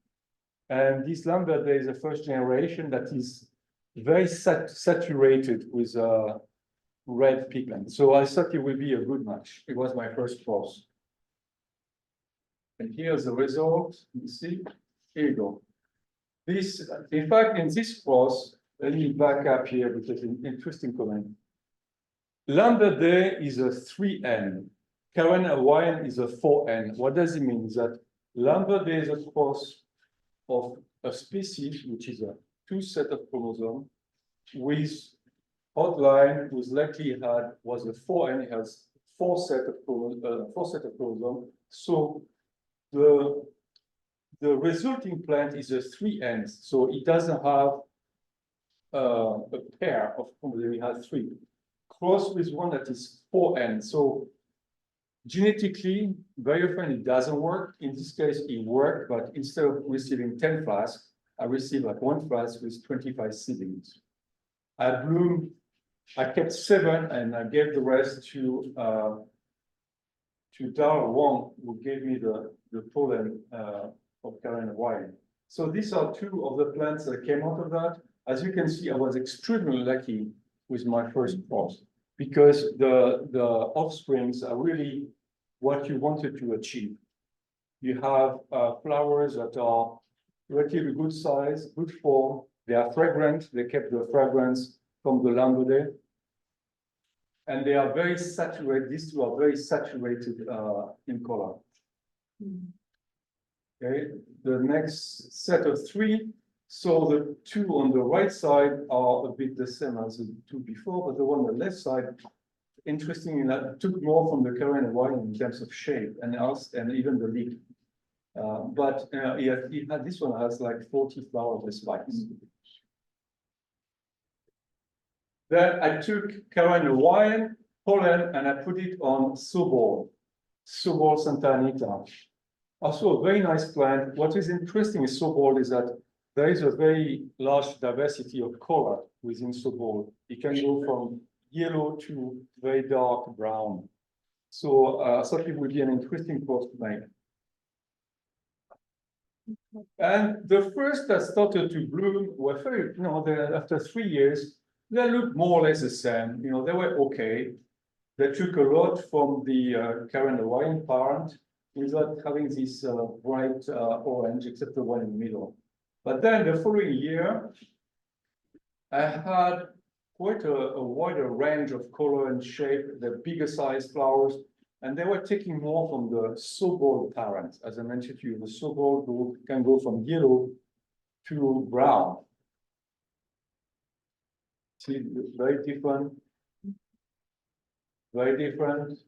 And this Lambert is the first generation that is very saturated with red pigment. So I thought it would be a good match. It was my first cross. And here's the result. You see, here you go. This, in fact, in this cross, let me back up here because it's an interesting comment. Lambert is a 3N. Karen Hawaiian is a 4N. What does it mean? Is that Lambert is a cross of a species, which is a 2 set of chromosomes, with outline whose likely was a 4N, it has 4 set of chromosomes. So the resulting plant is a 3N, so it doesn't have a pair of chromosomes, it has 3. Cross with one that is 4N. So genetically, very often it doesn't work. In this case, it worked, but instead of receiving 10 flasks, I received like 1 flask with 25 seedlings. I kept 7 and I gave the rest to Dara Wong, who gave me the pollen of Karen Hawaiian. So these are 2 of the plants that came out of that. As you can see, I was extremely lucky with my first cross because the offsprings are really what you wanted to achieve. You have flowers that are relatively good size, good form. They are fragrant. They kept the fragrance from the Lambert. And they are very saturated. These 2 are very saturated in color. Okay, the next set of 3. So the 2 on the right side are a bit the same as the 2 before, but the one on the left side, interestingly enough, took more from the Karen Hawaiian in terms of shape and even the leaf. But this one has like 40 flowers with spikes. Then I took Karen Hawaiian pollen and I put it on Sobol Santa Anita. Also a very nice plant. What is interesting in Sobol is that there is a very large diversity of color within Sobol. It can go from yellow to very dark brown. So I thought it would be an interesting cross to make. And the first that started to bloom were very, after 3 years, they looked more or less the same. They were okay. They took a lot from the Karen Hawaiian parent without having this bright orange, except the one in the middle. But then the following year, I had quite a wider range of color and shape, the bigger size flowers, and they were taking more from the Sobol parent. As I mentioned to you, the Sobol can go from yellow to brown. See, very different. Very different.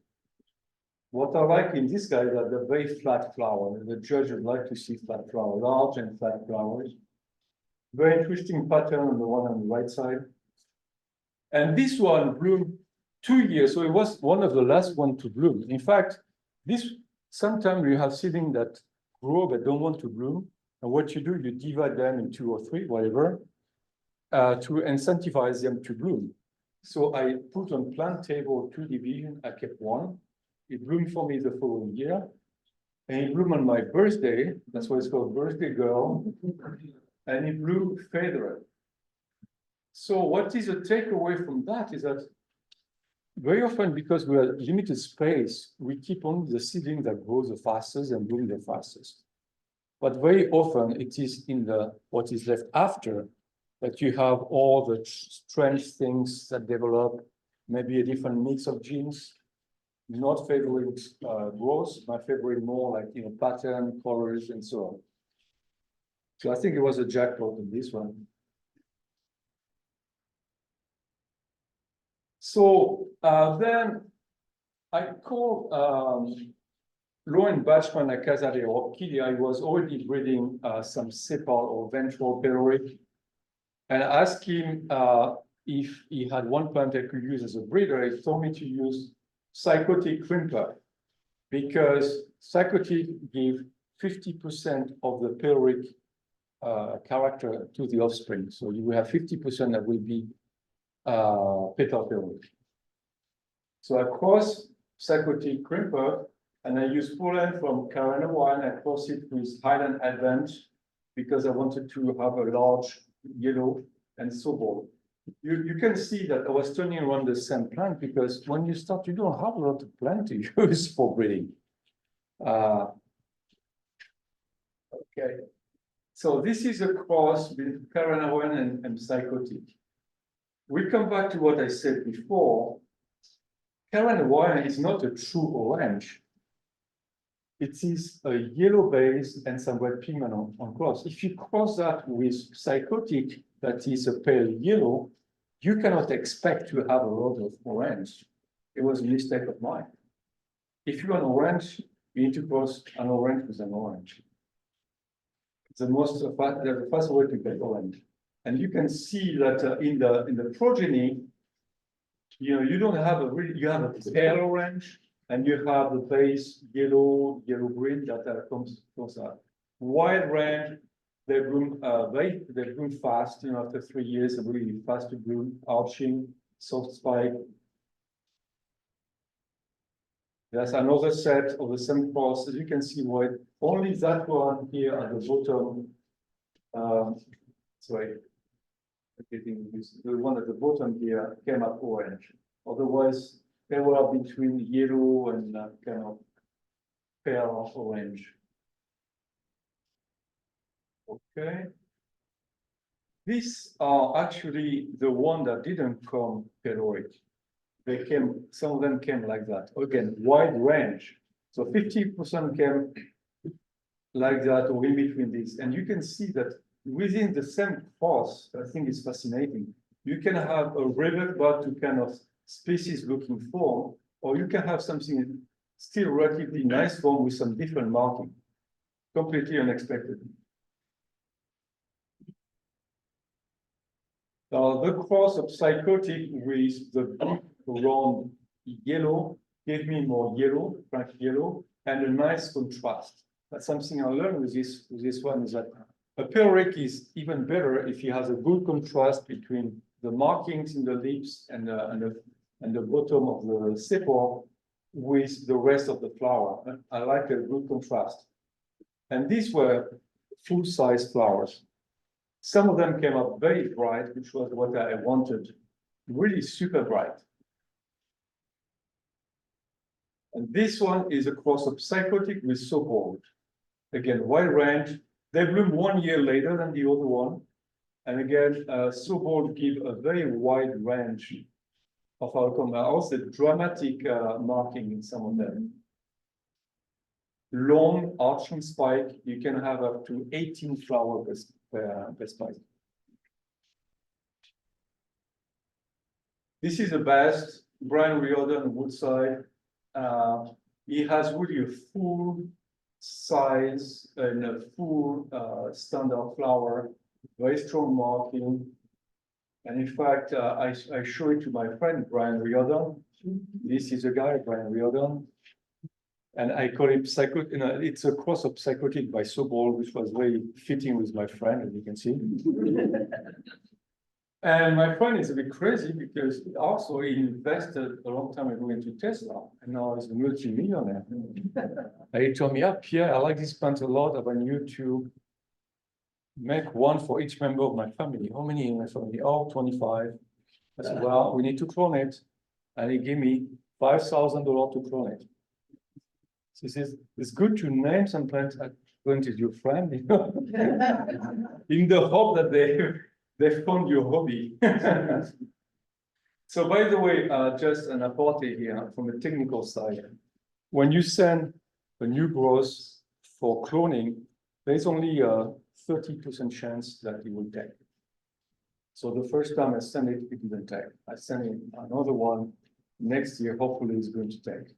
What I like in this guy is that they're very flat flower. The judge would like to see flat flower, large and flat flowers. Very interesting pattern on the one on the right side. And this one bloomed 2 years, so it was one of the last one to bloom. In fact, sometimes you have seedlings that grow but don't want to bloom. And what you do, you divide them in 2 or 3, whatever, to incentivize them to bloom. So I put on plant table 2 divisions, I kept 1. It bloomed for me the following year. And it bloomed on my birthday. That's why it's called birthday girl. And it blew feathered. So what is a takeaway from that is that very often, because we have limited space, we keep only the seedling that grows the fastest and bloom the fastest. But very often it is in what is left after that you have all the strange things that develop, maybe a different mix of genes. Not favoring growth, my favorite more like pattern, colors, and so on. So I think it was a jackpot in this one. So then I called Lauren Bachman at Casa de Orchidia. He was already breeding some sepal or ventral pyrrhic. And I asked him if he had one plant I could use as a breeder. He told me to use psychotic crimper, because psychotic give 50% of the pyrrhic character to the offspring. So you will have 50% that will be petal pyrrhic. So I crossed psychotic crimper And I use pollen from Carolina wine, I cross it with Highland Advent because I wanted to have a large yellow and sobol. You can see that I was turning around the same plant because when you start, you don't have a lot of plant to use for breeding. Okay, so this is a cross between Carolina wine and psychotic. We come back to what I said before. Carolina wine is not a true orange. It is a yellow base and some red pigment on cross. If you cross that with psychotic, that is a pale yellow, you cannot expect to have a lot of orange. It was a mistake of mine. If you want orange, you need to cross an orange with an orange. It's the fast way to get orange. And you can see that in the progeny, you don't have you have a pale orange, and you have the base yellow green that comes out. Wild range, they bloom fast. After 3 years, really fast to bloom, arching, soft spike. There's another set of the same cross. As you can see, white. Only that one here at the bottom. Sorry, the one at the bottom here came up orange. Otherwise, they were between yellow and kind of pale orange. Okay. These are actually the one that didn't come peloric. They came, some of them came like that. Again, wide range. So 50% came like that or in between these. And you can see that within the same cross, I think it's fascinating. You can have a rivet bud to kind of species looking form, or you can have something still relatively nice form with some different marking. Completely unexpected. The cross of psychotic with the big round yellow gave me more yellow, frank yellow, and a nice contrast. That's something I learned with this one is that a peloric is even better if he has a good contrast between the markings in the leaves and the bottom of the sepal with the rest of the flower. I like a good contrast. And these were full-size flowers. Some of them came up very bright, which was what I wanted, really super bright. And this one is a cross of psychotic with sobol. Again, wide range. They bloom 1 year later than the other one. And again, sobol give a very wide range of outcome. Also dramatic marking in some of them. Long arching spike, you can have up to 18 flowers per spike. This is the best, Brian Riordan Woodside. He has really a full size and a full standard flower, very strong marking. And in fact, I show it to my friend, Brian Riordan. This is a guy, Brian Riordan. And I call him psychotic. It's a cross of psychotic by sobol, which was very fitting with my friend, as you can see. And my friend is a bit crazy because also he invested a long time ago into Tesla, and now he's a multi-millionaire. And he told me, Pierre, I like this plant a lot. I want you to make one for each member of my family. How many in my family? Oh, 25. I said, well, we need to clone it. And he gave me $5,000 to clone it. So he says, it's good to name some plants when it is your friend, in the hope that they found your hobby. So by the way, just an apartheid here from a technical side. When you send a new growth for cloning, there's only a 30% chance that it will take. So the first time I send it, it didn't take. I send it another one next year, hopefully it's going to take.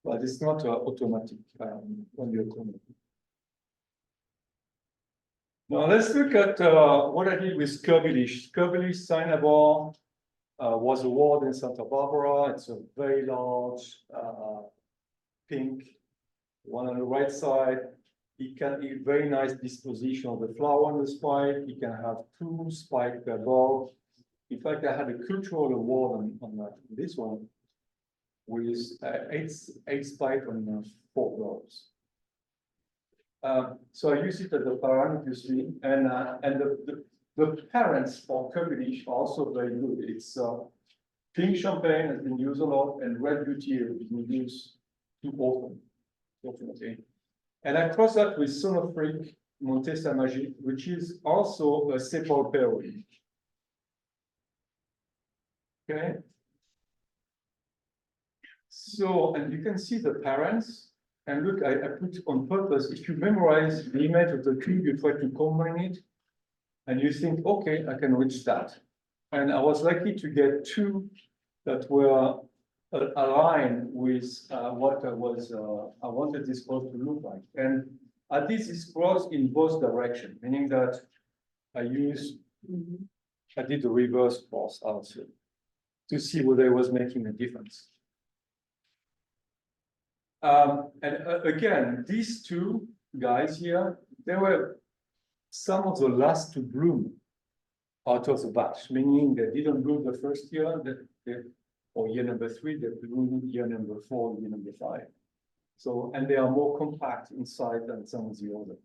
But it's not automatic when you're cloning. Now let's look at what I did with Scurbelish. Scurbelish Cinnabar was a ward in Santa Barbara. It's a very large pink one on the right side. It can be very nice disposition of the flower on the spike. You can have 2 spikes per bulb. In fact, I had a cultural award on this one. with eight spikes on 4 flowers. So I use it as a parent, obviously, and the parents for Curvilish are also very good. It's pink champagne has been used a lot, and red beauty has been used too often, fortunately. And I cross that with Sonofric Montesa Magique, which is also a sepal pairing. Okay. So, and you can see the parents. And look, I put on purpose, if you memorize the image of the tree, you try to combine it, and you think, okay, I can reach that. And I was lucky to get 2 that were aligned with what I wanted this cross to look like. And I did this cross in both directions, meaning that I did the reverse cross also to see whether it was making a difference. Again, these 2 guys here, they were some of the last to bloom out of the batch, meaning they didn't bloom the first year, or year number 3, they bloomed year number 4, year number 5. So, and they are more compact inside than some of the other.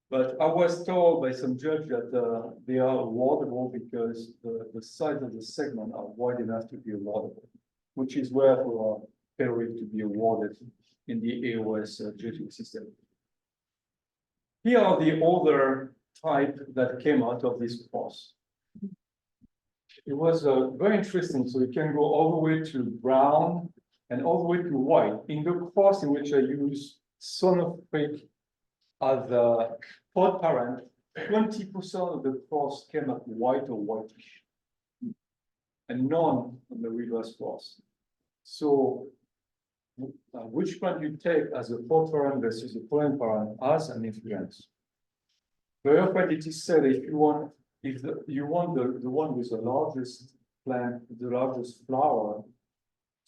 But I was told by some judge that they are awardable because the size of the segment are wide enough to be awardable, which is where for pairing to be awarded in the AOS judging system. Here are the other type that came out of this cross. It was very interesting. So you can go all the way to brown and all the way to white. In the cross in which I use Sonofric as a pod parent, 20% of the cross came up white or whitish, and none on the reverse cross. So which plant you take as a pod parent versus a pollen parent has an influence. Very often it is said if you want the one with the largest plant, the largest flower,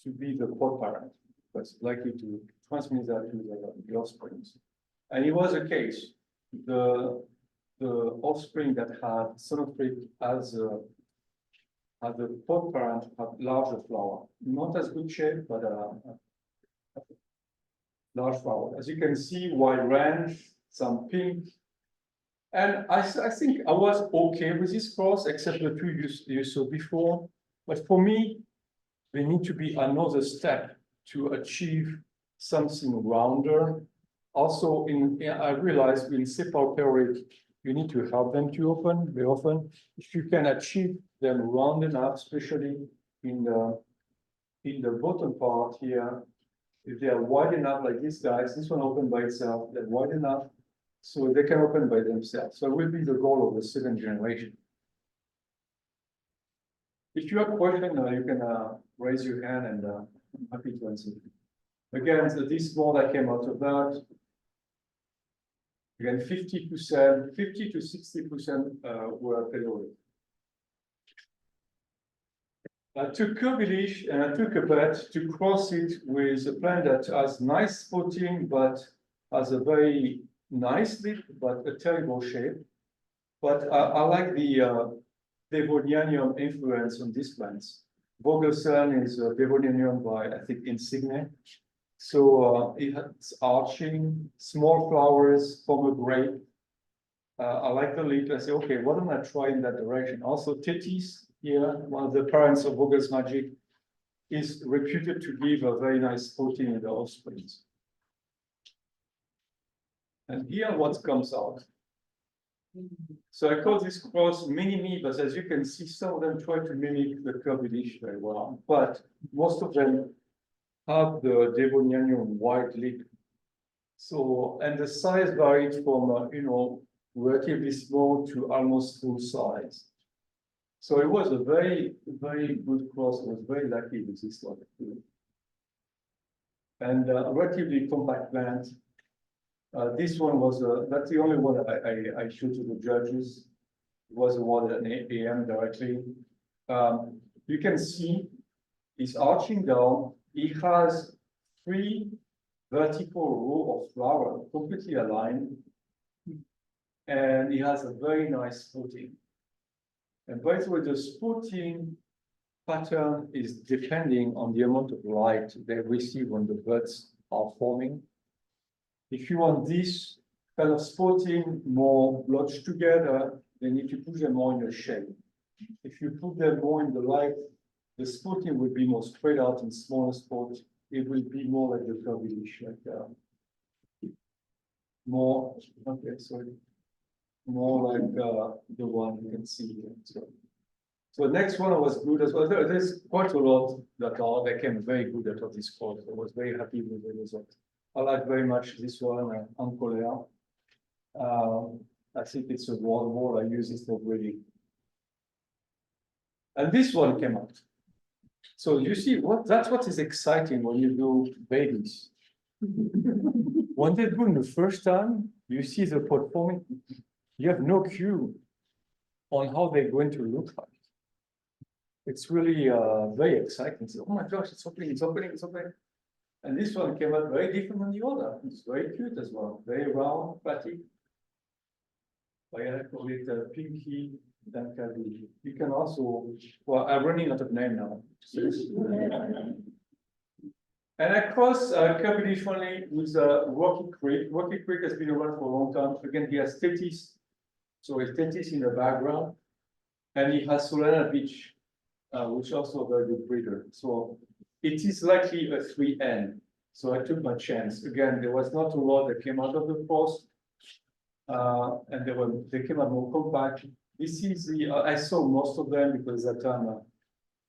to be the pod parent, that's likely to transmit that to the offsprings. And it was the case. The offspring that had Sonofric as a pod parent had larger flower, not as good shape, but large flower. As you can see, wide range, some pink. And I think I was okay with this cross, except the 2 you saw before. But for me, there need to be another step to achieve something rounder. Also, I realized in sepal pairing, you need to help them to open very often. If you can achieve them round enough, especially in the bottom part here, if they are wide enough, like these guys, this one opened by itself, they're wide enough, so they can open by themselves. So it will be the goal of the 7th generation. If you have a question, you can raise your hand, and I'm happy to answer. Again, so this more that came out of that. Again, 50%, 50 to 60% were paleolithic. I took Curvilish and I took a bet to cross it with a plant that has nice spotting, but has a very nice leaf, but a terrible shape. But I like the Devonianium influence on these plants. Vogelsang is Devonianium by, I think, Insigne. So it's arching, small flowers, form a grape. I like the leaf. I say, okay, why don't I try in that direction? Also, Tetis, here, one of the parents of Vogels Magic, is reputed to give a very nice spotting in the offsprings. And here what comes out. So I call this cross mini-me, but as you can see, some of them try to mimic the Curvilish very well, but most of them have the Devonianium white lip. So, and the size varied from, relatively small to almost full size. So it was a very, very good cross. I was very lucky with this one. And a relatively compact plant. This one was, that's the only one I showed to the judges. It was awarded an AM directly. You can see it's arching down. It has 3 vertical rows of flower completely aligned. And it has a very nice spotting. And by the way, the spotting pattern is depending on the amount of light they receive when the buds are forming. If you want this kind of spotting more blotched together, they need to put them more in the shade. If you put them more in the light, the spotting will be more spread out in smaller spots. It will be more like the curvilish, like more, okay, sorry. More like the one you can see here. So the next one was good as well. There's quite a lot that came very good out of this course. I was very happy with the result. I like very much this one, Ancolea. I think it's a wall. I use it for breeding. And this one came out. So you see that's what is exciting when you do babies. When they bloom the first time, you see the pot forming, you have no clue on how they're going to look like. It's really very exciting. So, oh my gosh, it's opening, it's opening, it's opening. And this one came out very different than the other. It's very cute as well. Very round, fatty. I call it pinky. You can also, well, I'm running out of name now. And I cross Curvilish only with Rocky Creek. Rocky Creek has been around for a long time. Again, he has Tetis. So it's Tetis in the background. And he has Solana Beach, which is also a very good breeder. So it is likely a 3N. So I took my chance. Again, there was not a lot that came out of the post. And they came out more compact. This is the, I saw most of them because at that time I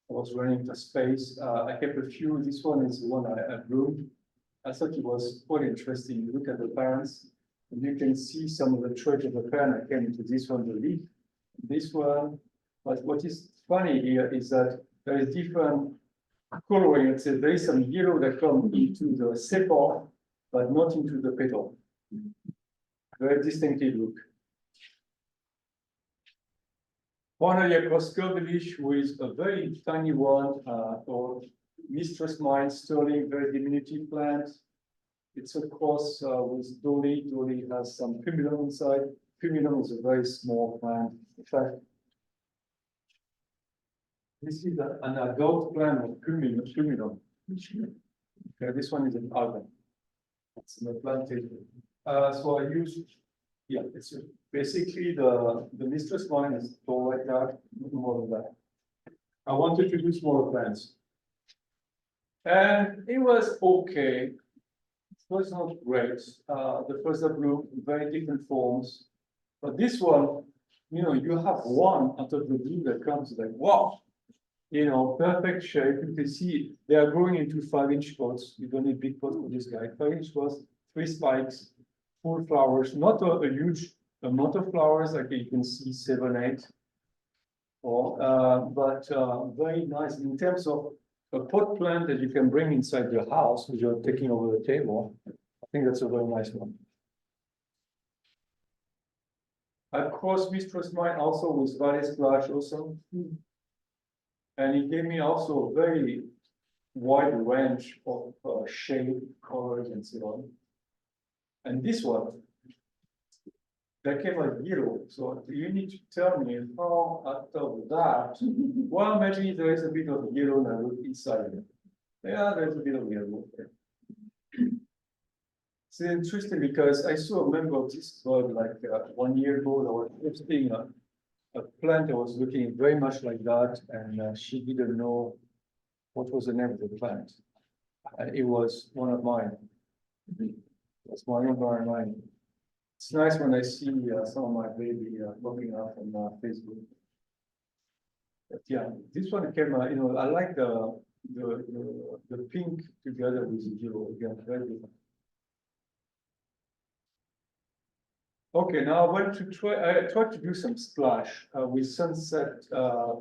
was running to space. I kept a few. This one is the one I bloomed. I thought it was quite interesting. You look at the parents, and you can see some of the traits of the parent. I came into this one, the leaf. This one, but what is funny here is that there is different coloring. It's there is some yellow that comes into the sepal, but not into the petal. Very distinctive look. Finally, across Curvilish with a very tiny one called Mistress Mine Sterling, very diminutive plant. It's a cross with Dolly. Dolly has some primulum inside. Primulum is a very small plant. In fact, this is an adult plant of primulum. Okay, this one is an album. It's in a plantation. So I use, yeah, it's basically the Mistress Mine is tall like that, more than that. I wanted to do smaller plants. And it was okay. It was not great. The first bloom, very different forms. But this one, you know, you have one out of the blue that comes like, wow, you know, perfect shape. You can see they are growing into 5-inch pots. You don't need big pots for this guy. 5-inch pots, 3 spikes, full flowers, not a huge amount of flowers, like you can see 7, 8. But very nice in terms of a pot plant that you can bring inside your house which you're taking over the table. I think that's a very nice one. I crossed Mistress Mine also with Valley Splash also. And it gave me also a very wide range of shade, colors, and so on. And this one, that came out yellow. So you need to tell me how out of that, well, maybe there is a bit of yellow and I look inside it. Yeah, there's a bit of yellow there. It's interesting because I saw a member of this club like 1 year ago. That was posting a plant that was looking very much like that, and she didn't know what was the name of the plant. It was one of mine. That's one of mine. It's nice when I see some of my baby popping up on Facebook. But yeah, this one came. You know, I like the pink together with the yellow again. Very different. Okay, now I want to try. I tried to do some splash with Sunset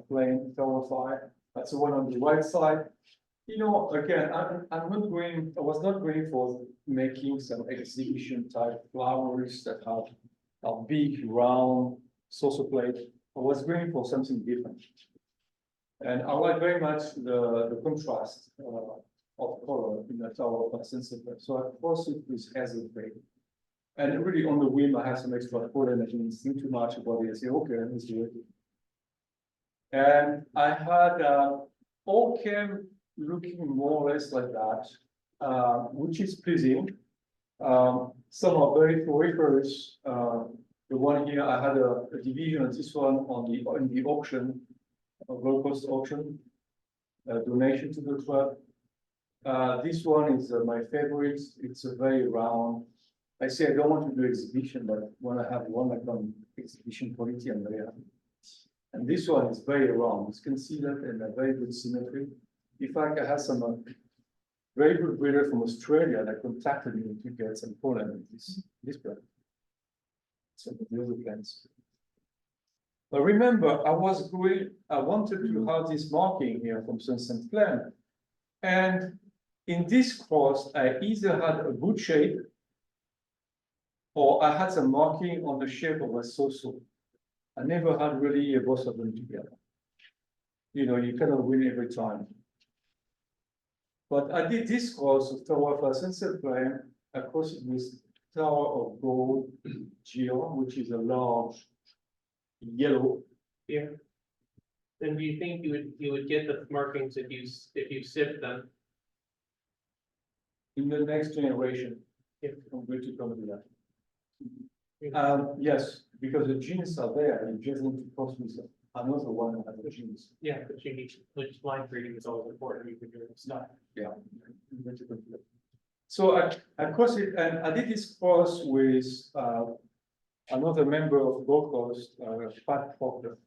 Flame Tower 5. That's the one on the right side. You know, again, I'm not going. I was not going for making some exhibition type flowers that are big, round, saucer plate. I was going for something different, and I like very much the contrast of color in the tower of Sunset Flame. So I crossed it with Hazel Flame. And really on the whim, I have some extra pollen. I didn't think too much about it. I say, okay, let's do it. And I had all came looking more or less like that, which is pleasing. Some are very floriferous. The one here, I had a division of this one on the auction, a Gold Coast auction, donation to the club. This one is my favorite. It's a very round. I say I don't want to do exhibition, but when I have one like on exhibition quality, I'm very happy. And this one is very round. You can see that in a very good symmetry. In fact, I have some very good breeder from Australia that contacted me to get some pollen in this plant. Some of the other plants. But remember, I wanted to have this marking here from Sunset Glen. And in this cross, I either had a good shape or I had some marking on the shape of a so-so. I never had really both of them together. You know, you cannot win every time. But I did this cross of Tower of Sunset Glen, I crossed it with Tower of Gold Geon, which is a large yellow. Yeah. Then do you think you would get the markings if you sift them? In the next generation, if I'm going to come to that. Yes, because the genes are there, you just need to cross with another one that has the genes. Yeah, but you need, which line breeding is always important, you can do it stuff. Yeah. So I crossed it, and I did this cross with another member of Gold Coast, Pat Proctor.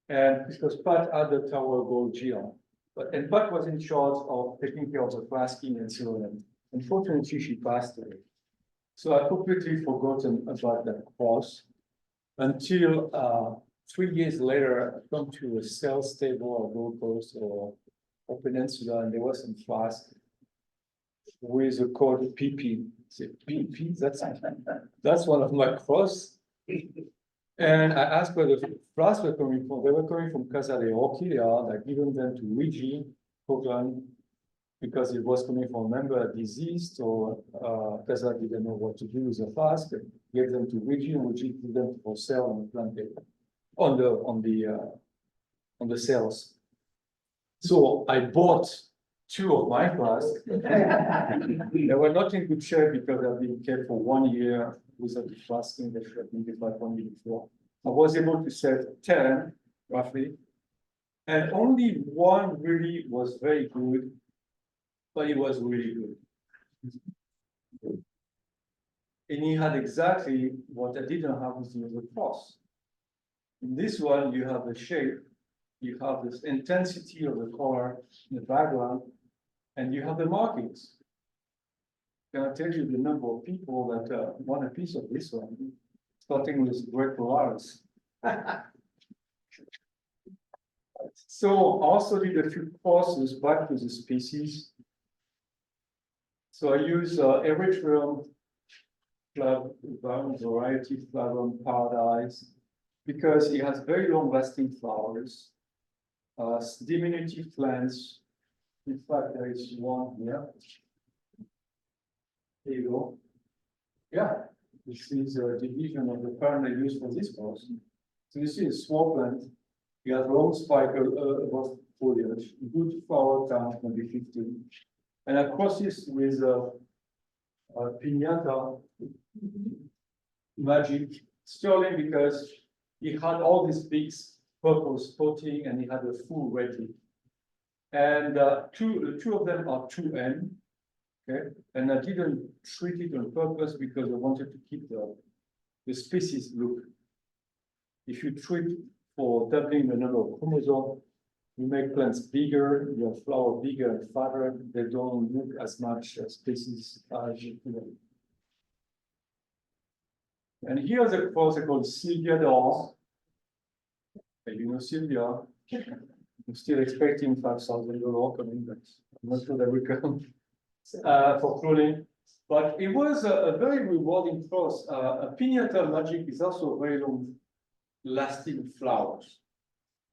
And because Pat had the Tower Gold Geon, and Pat was in charge of taking care of the flasking and so on. Unfortunately, she passed away. So I completely forgotten about that cross until 3 years later, I come to a sales table of Gold Coast or Peninsula, and there was some flask with a code PP. Say PP, that's one of my cross. And I asked where the flasks were coming from. They were coming from Casa de Orchid. I'd given them to Luigi Hogan because it was coming from a member diseased, or Casa didn't know what to do with the flask. They gave them to Luigi, and Luigi put them for sale on the plant paper, on the sales. So I bought 2 of my flasks. They were not in good shape because I've been kept for 1 year without the flasking. They should have been like 1 year before. I was able to sell 10 roughly, and only one really was very good, but it was really good. And he had exactly what I didn't have with the other cross. In this one, you have the shape, you have this intensity of the color in the background, and you have the markings. Can I tell you the number of people that want a piece of this one, starting with Great Polaris? So I also did a few crosses back to the species. So I use Erythrium variety Flavum Paradise, because it has very long lasting flowers, diminutive plants. In fact, there is one here. There you go. Yeah, this is a division of the plant I use for this course. So you see a small plant. It has long spike above foliage, good flower count, maybe 15. And I cross this with Piñata Magic Sterling, because he had all these big purple spotting and he had a full red tip. And two of them are 2N. Okay, and I didn't treat it on purpose because I wanted to keep the species look. If you treat for doubling the number of chromosomes, you make plants bigger, your flower bigger and fatter, they don't look as much species as you know. And here's a cross called Sylvia d'Or. You know Sylvia. I'm still expecting $5,000 coming, but I'm not sure that will come for cloning. But it was a very rewarding cross. A Piñata Magic is also very long lasting flowers.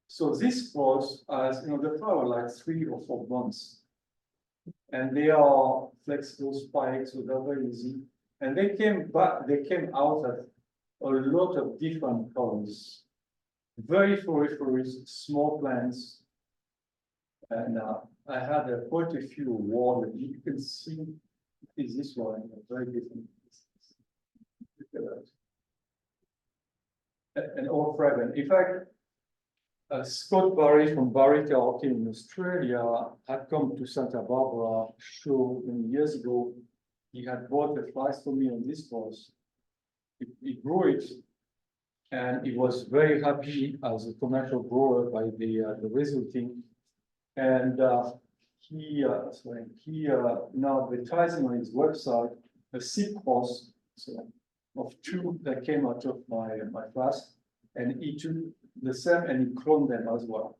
So this cross has, the flower like 3 or 4 months. And they are flexible spikes, so they're very easy. And they came out at a lot of different colors. Very floriferous, small plants. And I had quite a few awards. You can see is this one very different. Look at that. And all fragrant. In fact, Scott Barry from Barry Orchid in Australia had come to Santa Barbara show many years ago. He had bought the flies for me on this course. He grew it, and he was very happy as a commercial grower by the resulting. And he now advertising on his website a seed cross of two that came out of my class, and he took the same and he cloned them as well.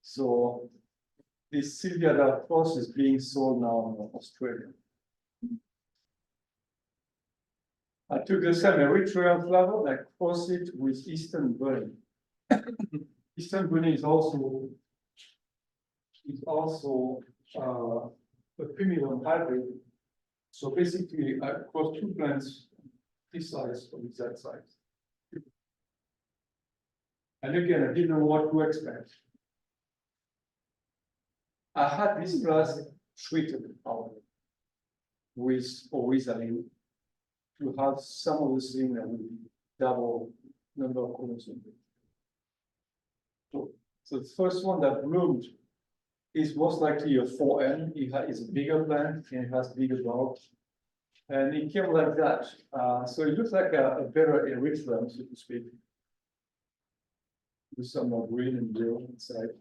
So this Sylvia cross is being sold now in Australia. I took the same Eritrean flower, I crossed it with Eastern Bunny. Eastern Bunny is also a premium hybrid. So basically, I crossed two plants, this size from that size. And again, I didn't know what to expect. I had this glass treated out with Orizalin to have some of the things that would be double number of colors. So the first one that bloomed is most likely a 4N. It's a bigger plant and it has bigger bulbs. And it came like that. So it looks like a better erythrum, so to speak. With some more green and blue inside.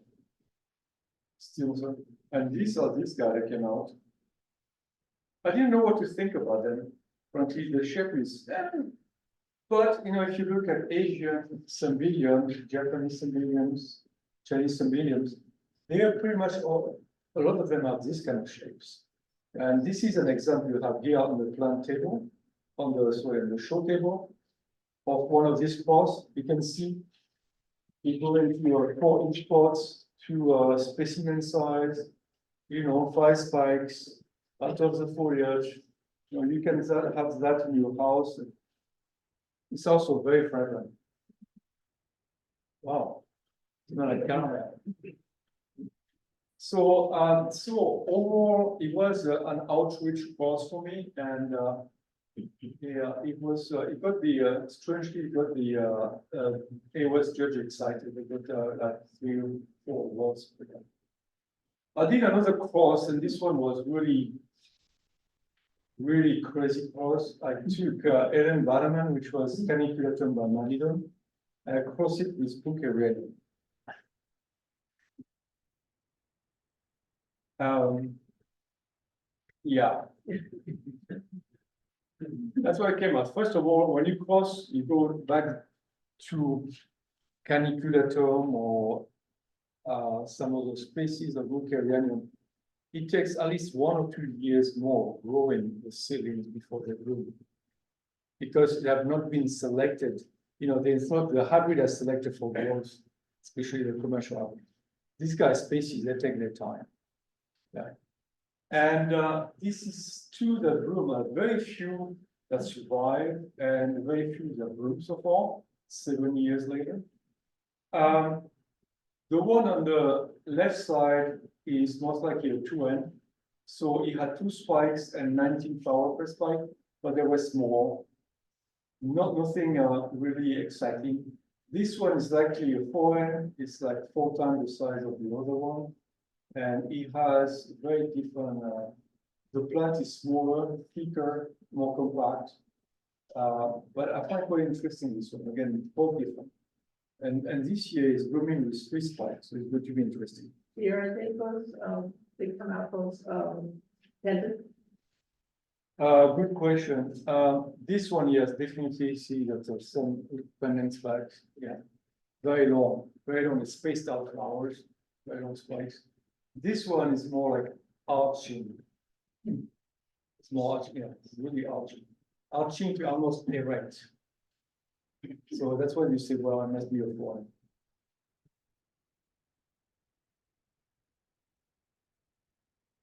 Still so. And these are this guy that came out. I didn't know what to think about them. Frankly, the shape is, but you know, if you look at Asian cymbidiums, Japanese cymbidiums, Chinese cymbidiums, they are pretty much all, a lot of them have this kind of shapes. And this is an example you have here on the plant table, on the show table of one of these pots. You can see it go into your 4-inch pots to specimen size, you know, 5 spikes out of the foliage. You know, you can have that in your house. It's also very fragrant. Wow, it's not a camera. So, overall, it was an outreach course for me, and yeah, it got the strangely it got the AOS judge excited. It got like 3 or 4 awards for them. I did another course, and this one was really crazy course. I took Ellen Bannerman, which was Caniculatum by Malidon, and I crossed it with Bouquet Red. Yeah. That's why I came out. First of all, when you cross, you go back to Caniculatum or some of the species of Bouquerianum. It takes at least 1 or 2 years more growing the seedlings before they bloom, because they have not been selected. You know, the hybrid are selected for growth, especially the commercial hybrid. These guys species, they take their time. Yeah. And this is 2 that bloom, very few that survive, and very few that bloom so far, 7 years later. The one on the left side is most likely a 2N. So it had 2 spikes and 19 flowers per spike, but they were small. Nothing really exciting. This one is likely a 4N. It's like 4 times the size of the other one. And it has very different, the plant is smaller, thicker, more compact. But I find quite interesting this one. Again, both different. And this year is blooming with 3 spikes, so it's going to be interesting. Here, I think those, they come out those, pendant. Good question. This one, yes, definitely see that there's some pendant spikes. Yeah, very long, it's spaced out flowers, very long spikes. This one is more like arching. It's more arching, yeah, it's really arching to almost erect. So that's why you say, well, it must be a 4.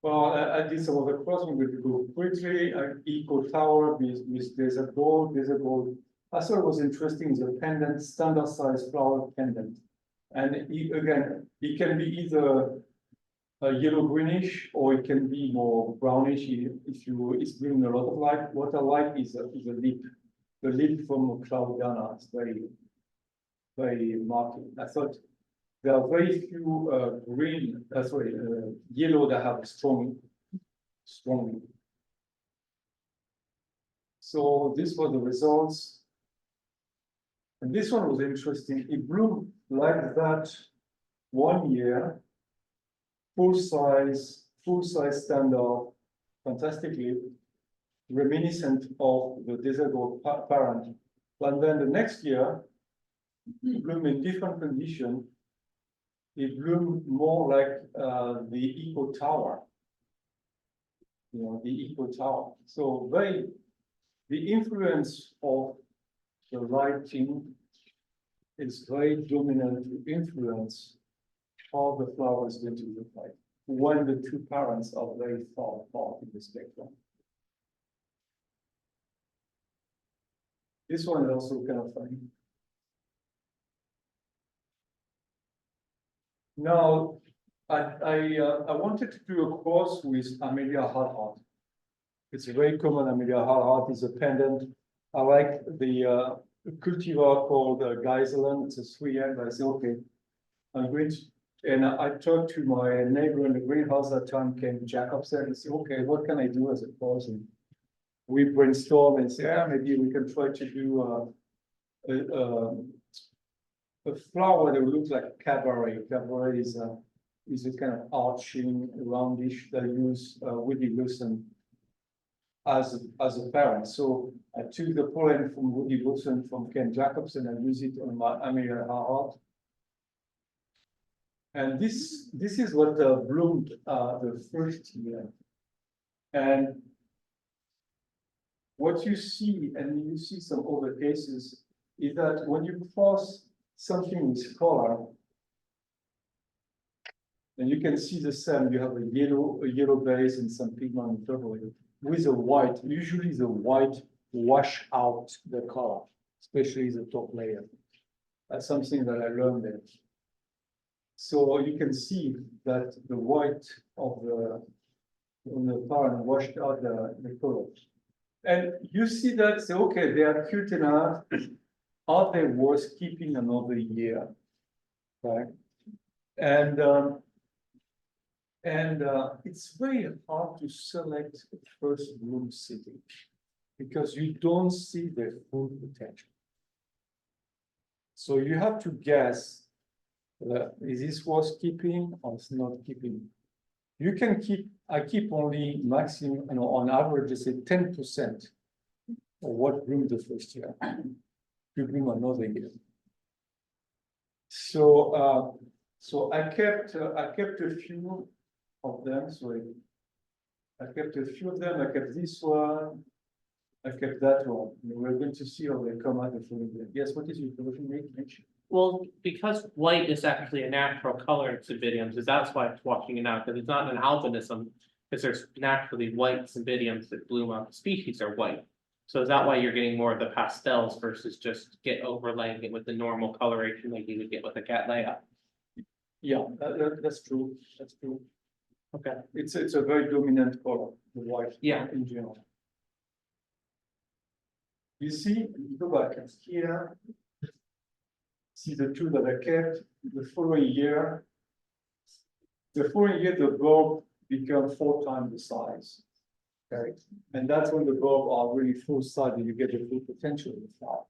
Well, I did some of the crossing with go quickly. Eco Tower with Desert Gold. I thought it was interesting, the pendant, standard size flower pendant. And again, it can be either yellow greenish, or it can be more brownish if you, it's bringing a lot of light. What I like is a lip. The lip from Claudiana is very marked. I thought there are very few yellow that have a strong. So this was the results. And this one was interesting. It bloomed like that 1 year. Full size standard, fantastically reminiscent of the desert gold parent. And then the next year, it bloomed in different condition. It bloomed more like the Eco Tower. You know, the Eco Tower. So the influence of the lighting is very dominant influence how the flower is going to look like when the two parents are very far apart in the spectrum. This one is also kind of funny. Now, I wanted to do a course with Amelia Hallhart. It's very common. Amelia Hallhart is a pendant. I like the cultivar called Geiseland. It's a 3M. I said, okay, I'm going to. And I talked to my neighbor in the greenhouse at that time, Ken Jacobson, and said, okay, what can I do as a course? And we brainstormed and said, yeah, maybe we can try to do a flower that looks like cabaret. Cabaret is a kind of arching, roundish that use Woody Wilson as a parent. So I took the pollen from Woody Wilson from Ken Jacobson and used it on my Amelia Hallhart. And this is what bloomed the first year. And what you see, and you see some other cases, is that when you cross something with color, and you can see the same, you have a yellow base and some pigment on top of it, with a white, usually the white wash out the color, especially the top layer. That's something that I learned there. So you can see that the white of the parent washed out the color. And you see that, say, okay, they are cute enough. Are they worth keeping another year? Right? And it's very hard to select a first bloom city because you don't see their full potential. So you have to guess. Is this worth keeping or it's not keeping? You can keep, I keep only maximum, you know, on average, I say 10% of what bloomed the first year to bloom another year. So, so I kept a few of them. So I kept a few of them. I kept this one. I kept that one. We're going to see how they come out the following year. Yes, what is your question, Nate? Well, because white is actually a natural color in cymbidiums, that's why it's washing it out, because it's not an albinism, because there's naturally white cymbidiums that bloom out. The species are white. So is that why you're getting more of the pastels versus just overlaying it with the normal coloration like you would get with a Cattleya? Yeah, that's true. That's true. Okay. It's a very dominant color, the white. Yeah. In general. You see, you go back here. See the two that I kept. The following year, the bulb became 4 times the size. Okay, and that's when the bulb are really full size and you get the full potential of the flower.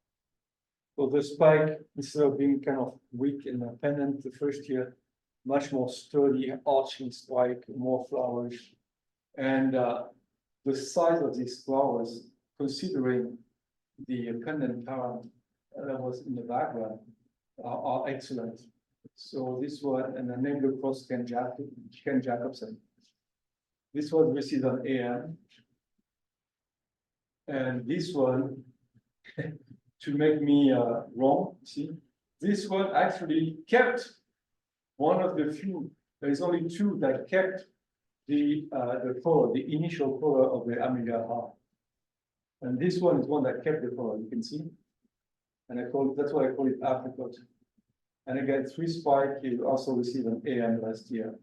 So the spike, instead of being kind of weak and pendant the first year, much more sturdy, arching spike, more flowers, and the size of these flowers, considering the pendant parent that was in the background, are excellent. So this one, and I named the cross Ken Jacobson. This one received an AM. And this one, to make me wrong, see, this one actually kept one of the few, there is only 2 that kept the color, the initial color of the Amelia Hallhart. And this one is one that kept the color, you can see. And that's why I call it apricot. And again, 3 spike, you also received an AM last year.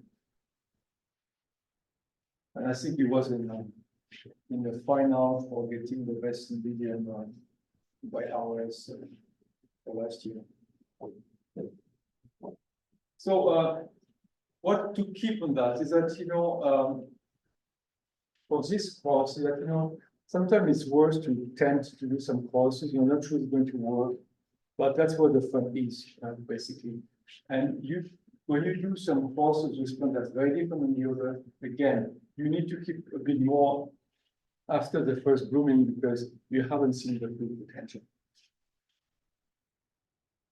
And I think he was in the final for getting the best medium by hours for last year. So what to keep on that is that, for this course, that, sometimes it's worth to tend to do some courses, you're not sure it's going to work, but that's where the fun is, basically. And when you do some courses with one that's very different than the other, again, you need to keep a bit more after the first blooming because you haven't seen the full potential.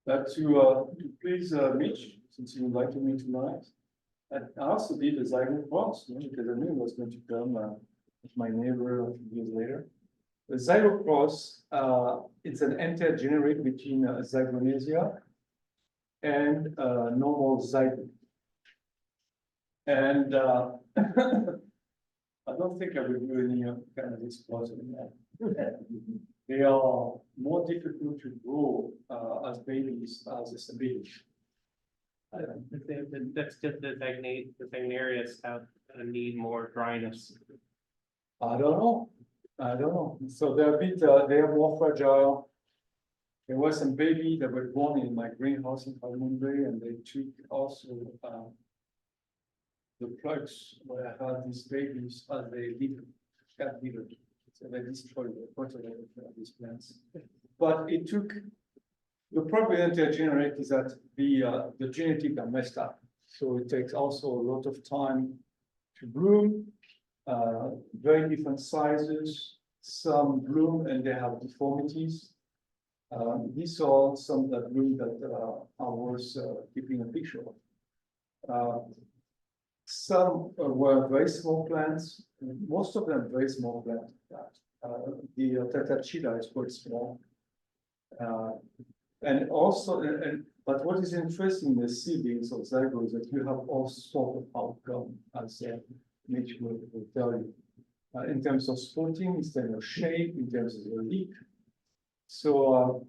But to please Mitch, since you invited me tonight, I also did a zygote cross, because I knew it was going to come with my neighbor a few years later. The zygote cross, it's an intergenerate between zygonesia and normal zygote. And I don't think I would do any kind of explosive in that. They are more difficult to grow as babies as a baby. That's just the Zagnarius have need more dryness. I don't know. So they're a bit, they are more fragile. There was some baby that were born in my greenhouse in Palmundre, and they took also the plugs where I had these babies as they got bigger. So they destroyed the fertilizer of these plants. But it took, the problem with intergenerate is that the genetics are messed up. So it takes also a lot of time to bloom, very different sizes, some bloom and they have deformities. These are some that bloom that are worth keeping a picture of. Some were very small plants, most of them very small plants. The Tatachida is quite small. And also, but what is interesting in the seedlings of zygote is that you have all sorts of outcome, as Mitch will tell you, in terms of spotting, in terms of shape, in terms of the leaf. So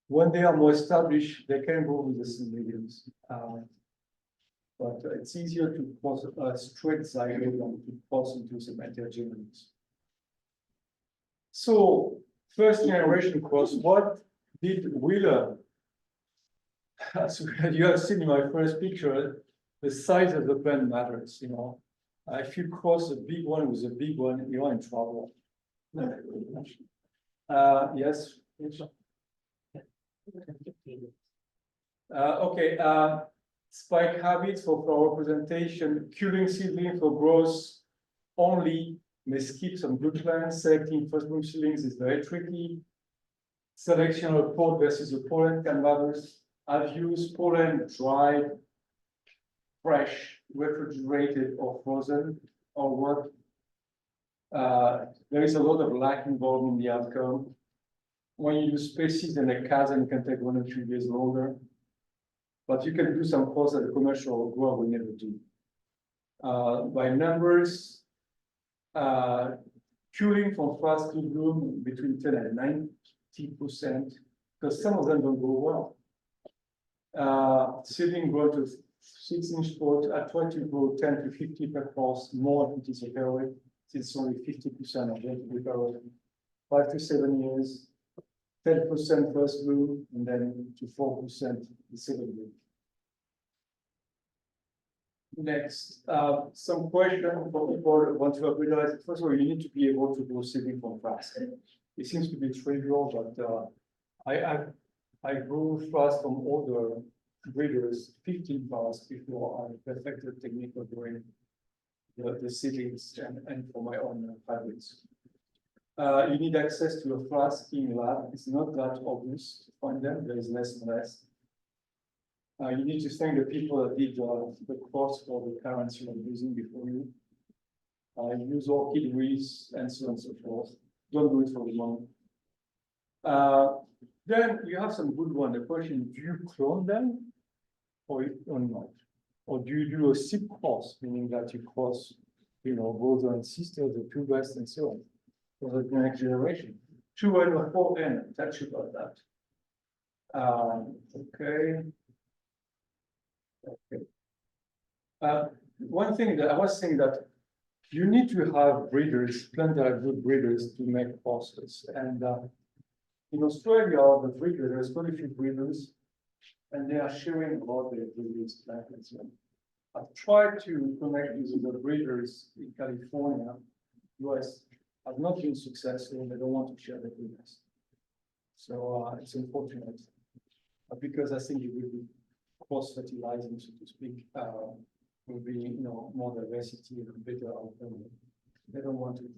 when they are more established, they can go with the seed mediums. But it's easier to cross a straight zygote than to cross into some intergenerates. So first generation cross, what did we learn? As you have seen in my first picture, the size of the plant matters, If you cross a big one with a big one, you're in trouble. Yes. Okay. Spike habits for flower presentation, curing seedling for growth only may skip some good plants. Selecting first bloom seedlings is very tricky. Selection of pot versus the pollen can matter. I've used pollen dried, fresh, refrigerated or frozen or what. There is a lot of lack involved in the outcome. When you use species and a cousin, it can take 1 or 2 years longer. But you can do some course that a commercial grower will never do. By numbers, curing from fast to bloom between 10 and 90%, because some of them don't go well. Seedling grow to 6-inch pot. I try to grow 10 to 50 per course, more if it is a heroic. It's only 50% of them with heroic. 5 to 7 years, 10% first bloom, and then to 4% the second bloom. Next, some question for people who want to hybridize. First of all, you need to be able to grow seedling from fast. It seems to be trivial, but I grew fast from older breeders 15 fast before I perfected the technique of growing the seedlings and for my own hybrids. You need access to a flask in lab. It's not that obvious to find them. There is less and less. You need to thank the people that did the course for the currents you are using before you. Use orchid wreaths and so on and so forth. Don't do it for the money. Then you have some good one. The question: do you clone them or not? Or do you do a seed cross, meaning that you cross, brother and sister, the two best, and so on, for the next generation? 2N or 4N. Touch about that. Okay. One thing that I was saying that you need to have breeders, plant that are good breeders to make fosters. And in Australia, the breeders, there's quite a few breeders, and they are sharing about their breeders plants. I've tried to connect with the breeders in California, US, have not been successful, and they don't want to share the breeders. So it's unfortunate, because I think it will be cross-fertilizing, so to speak, will be, you know, more diversity and better outcome. They don't want to.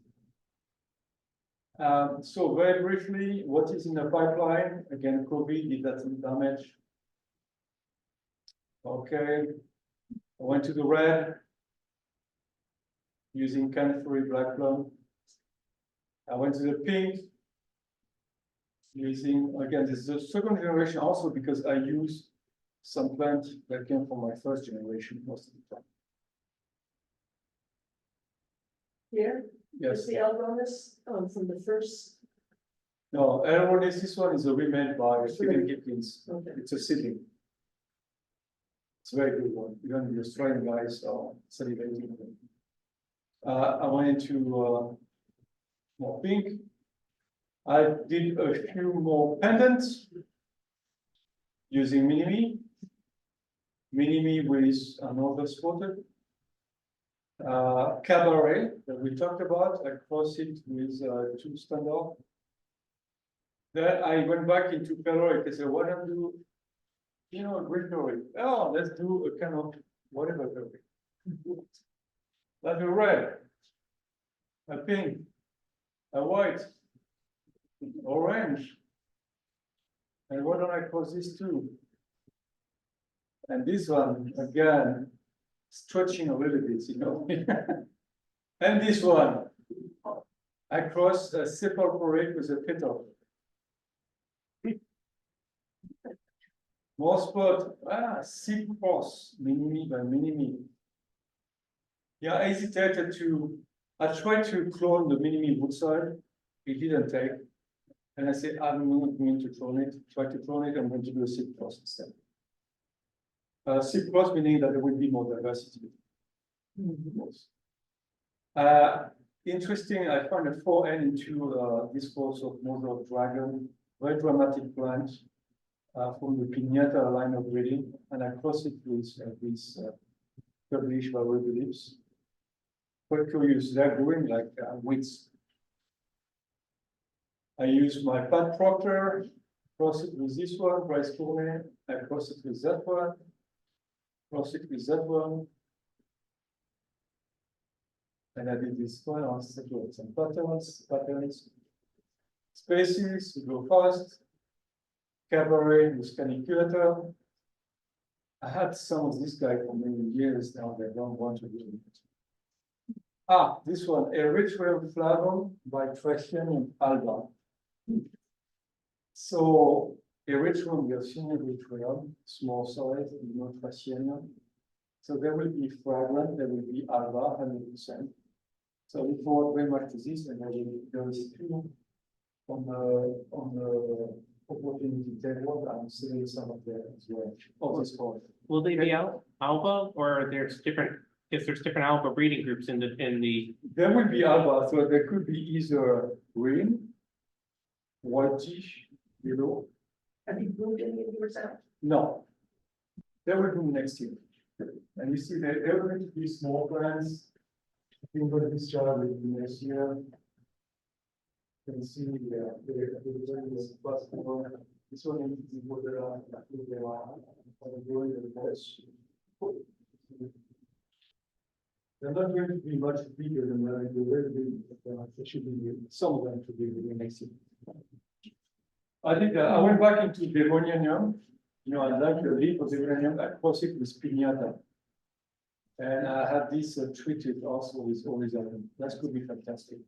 So very briefly, what is in the pipeline? Again, COVID did that some damage. Okay, I went to the red using Canterbury Black Plum. I went to the pink using, again, this is the second generation also because I use some plant that came from my first generation most of the time. Here, Yes. is the Elbonis, from the first, No, Elronis, this one is a remade by Stephen Hipkins. okay. It's a seedling. It's a very good one. Even the Australian guys are salivating. I went into more pink. I did a few more pendants using Minimi with another spotted. Cabaret that we talked about, I crossed it with two standard. Then I went back into caloric. I said, why don't do, you know, a green caloric? Oh, let's do a kind of whatever caloric. Like a red, a pink, a white, orange. And why don't I cross these two? And this one, again, stretching a little bit, you know. And this one, I crossed a sepulchral with a petal. More spot, seed cross, Minimi by Minimi. Yeah, I hesitated I tried to clone the Minimi Woodside, it didn't take. And I said, I'm not going to clone it, try to clone it, I'm going to do a seed cross instead. Seed cross meaning that there will be more diversity. Interesting, I found a 4N into this course of Mother of Dragon, very dramatic plant from the Piñata line of breeding, and I cross it with this published by Ruby Lips. Quite curious, they're growing like weeds. I use my Pat Proctor, cross it with this one, Bryce Courtney, I cross it with that one, cross it with that one. And I did this one, I'll settle some patterns, spaces, to go fast, cabaret with caniculator. I had some of this guy for many years now, they don't want to do it. This one, Erythrium flavum by Tresian and Alba. So, Erythrium, we have seen Erythrium, small size, not Tresian. So there will be fragrant, there will be Alba, 100%. So we forward very much to this, and there is two on the opportunity table. I'm seeing some of them as well. Oh, this part. Will they be alba, or there's different? If there's different alba breeding groups in the. There will be alba, so there could be either green, whitish, yellow. Have you moved any of yours out? No, they will do next year. And you see that there are going to be small plants. I think what this child will be next year. You can see the plus one. This one is what they are. They're not going to be much bigger than that. They're very big. They should be some of them should be next year. I went back into Devonianium. You know, I like the leaf of Devonianium. I cross it with Piñata. And I had this treated also with Horizon. That could be fantastic.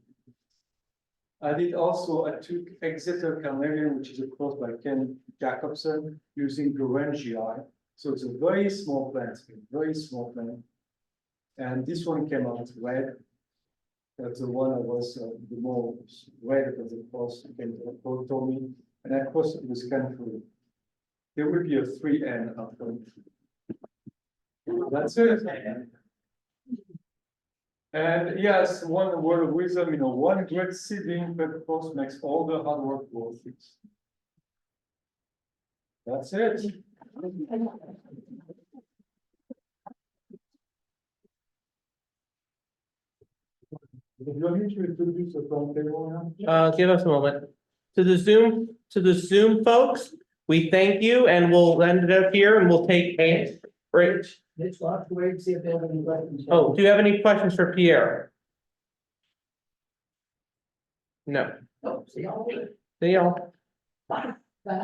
I took Exeter Carnelian, which is a cross by Ken Jacobson, using Guernsey. So it's a very small plant, And this one came out red. That's the one that was the more red of the cross, told me. And I crossed it with Canterbury. There will be a 3N after. That's it. And yes, one word of wisdom, one great seedling per course makes all the hard work worth it. That's it. Do you want me to introduce the front table now? Give us a moment. To the Zoom folks, we thank you and we'll end it up here and we'll take a break. Let's walk away and see if they have any questions. Oh, do you have any questions for Pierre? No. Oh, see y'all later. See y'all. Bye.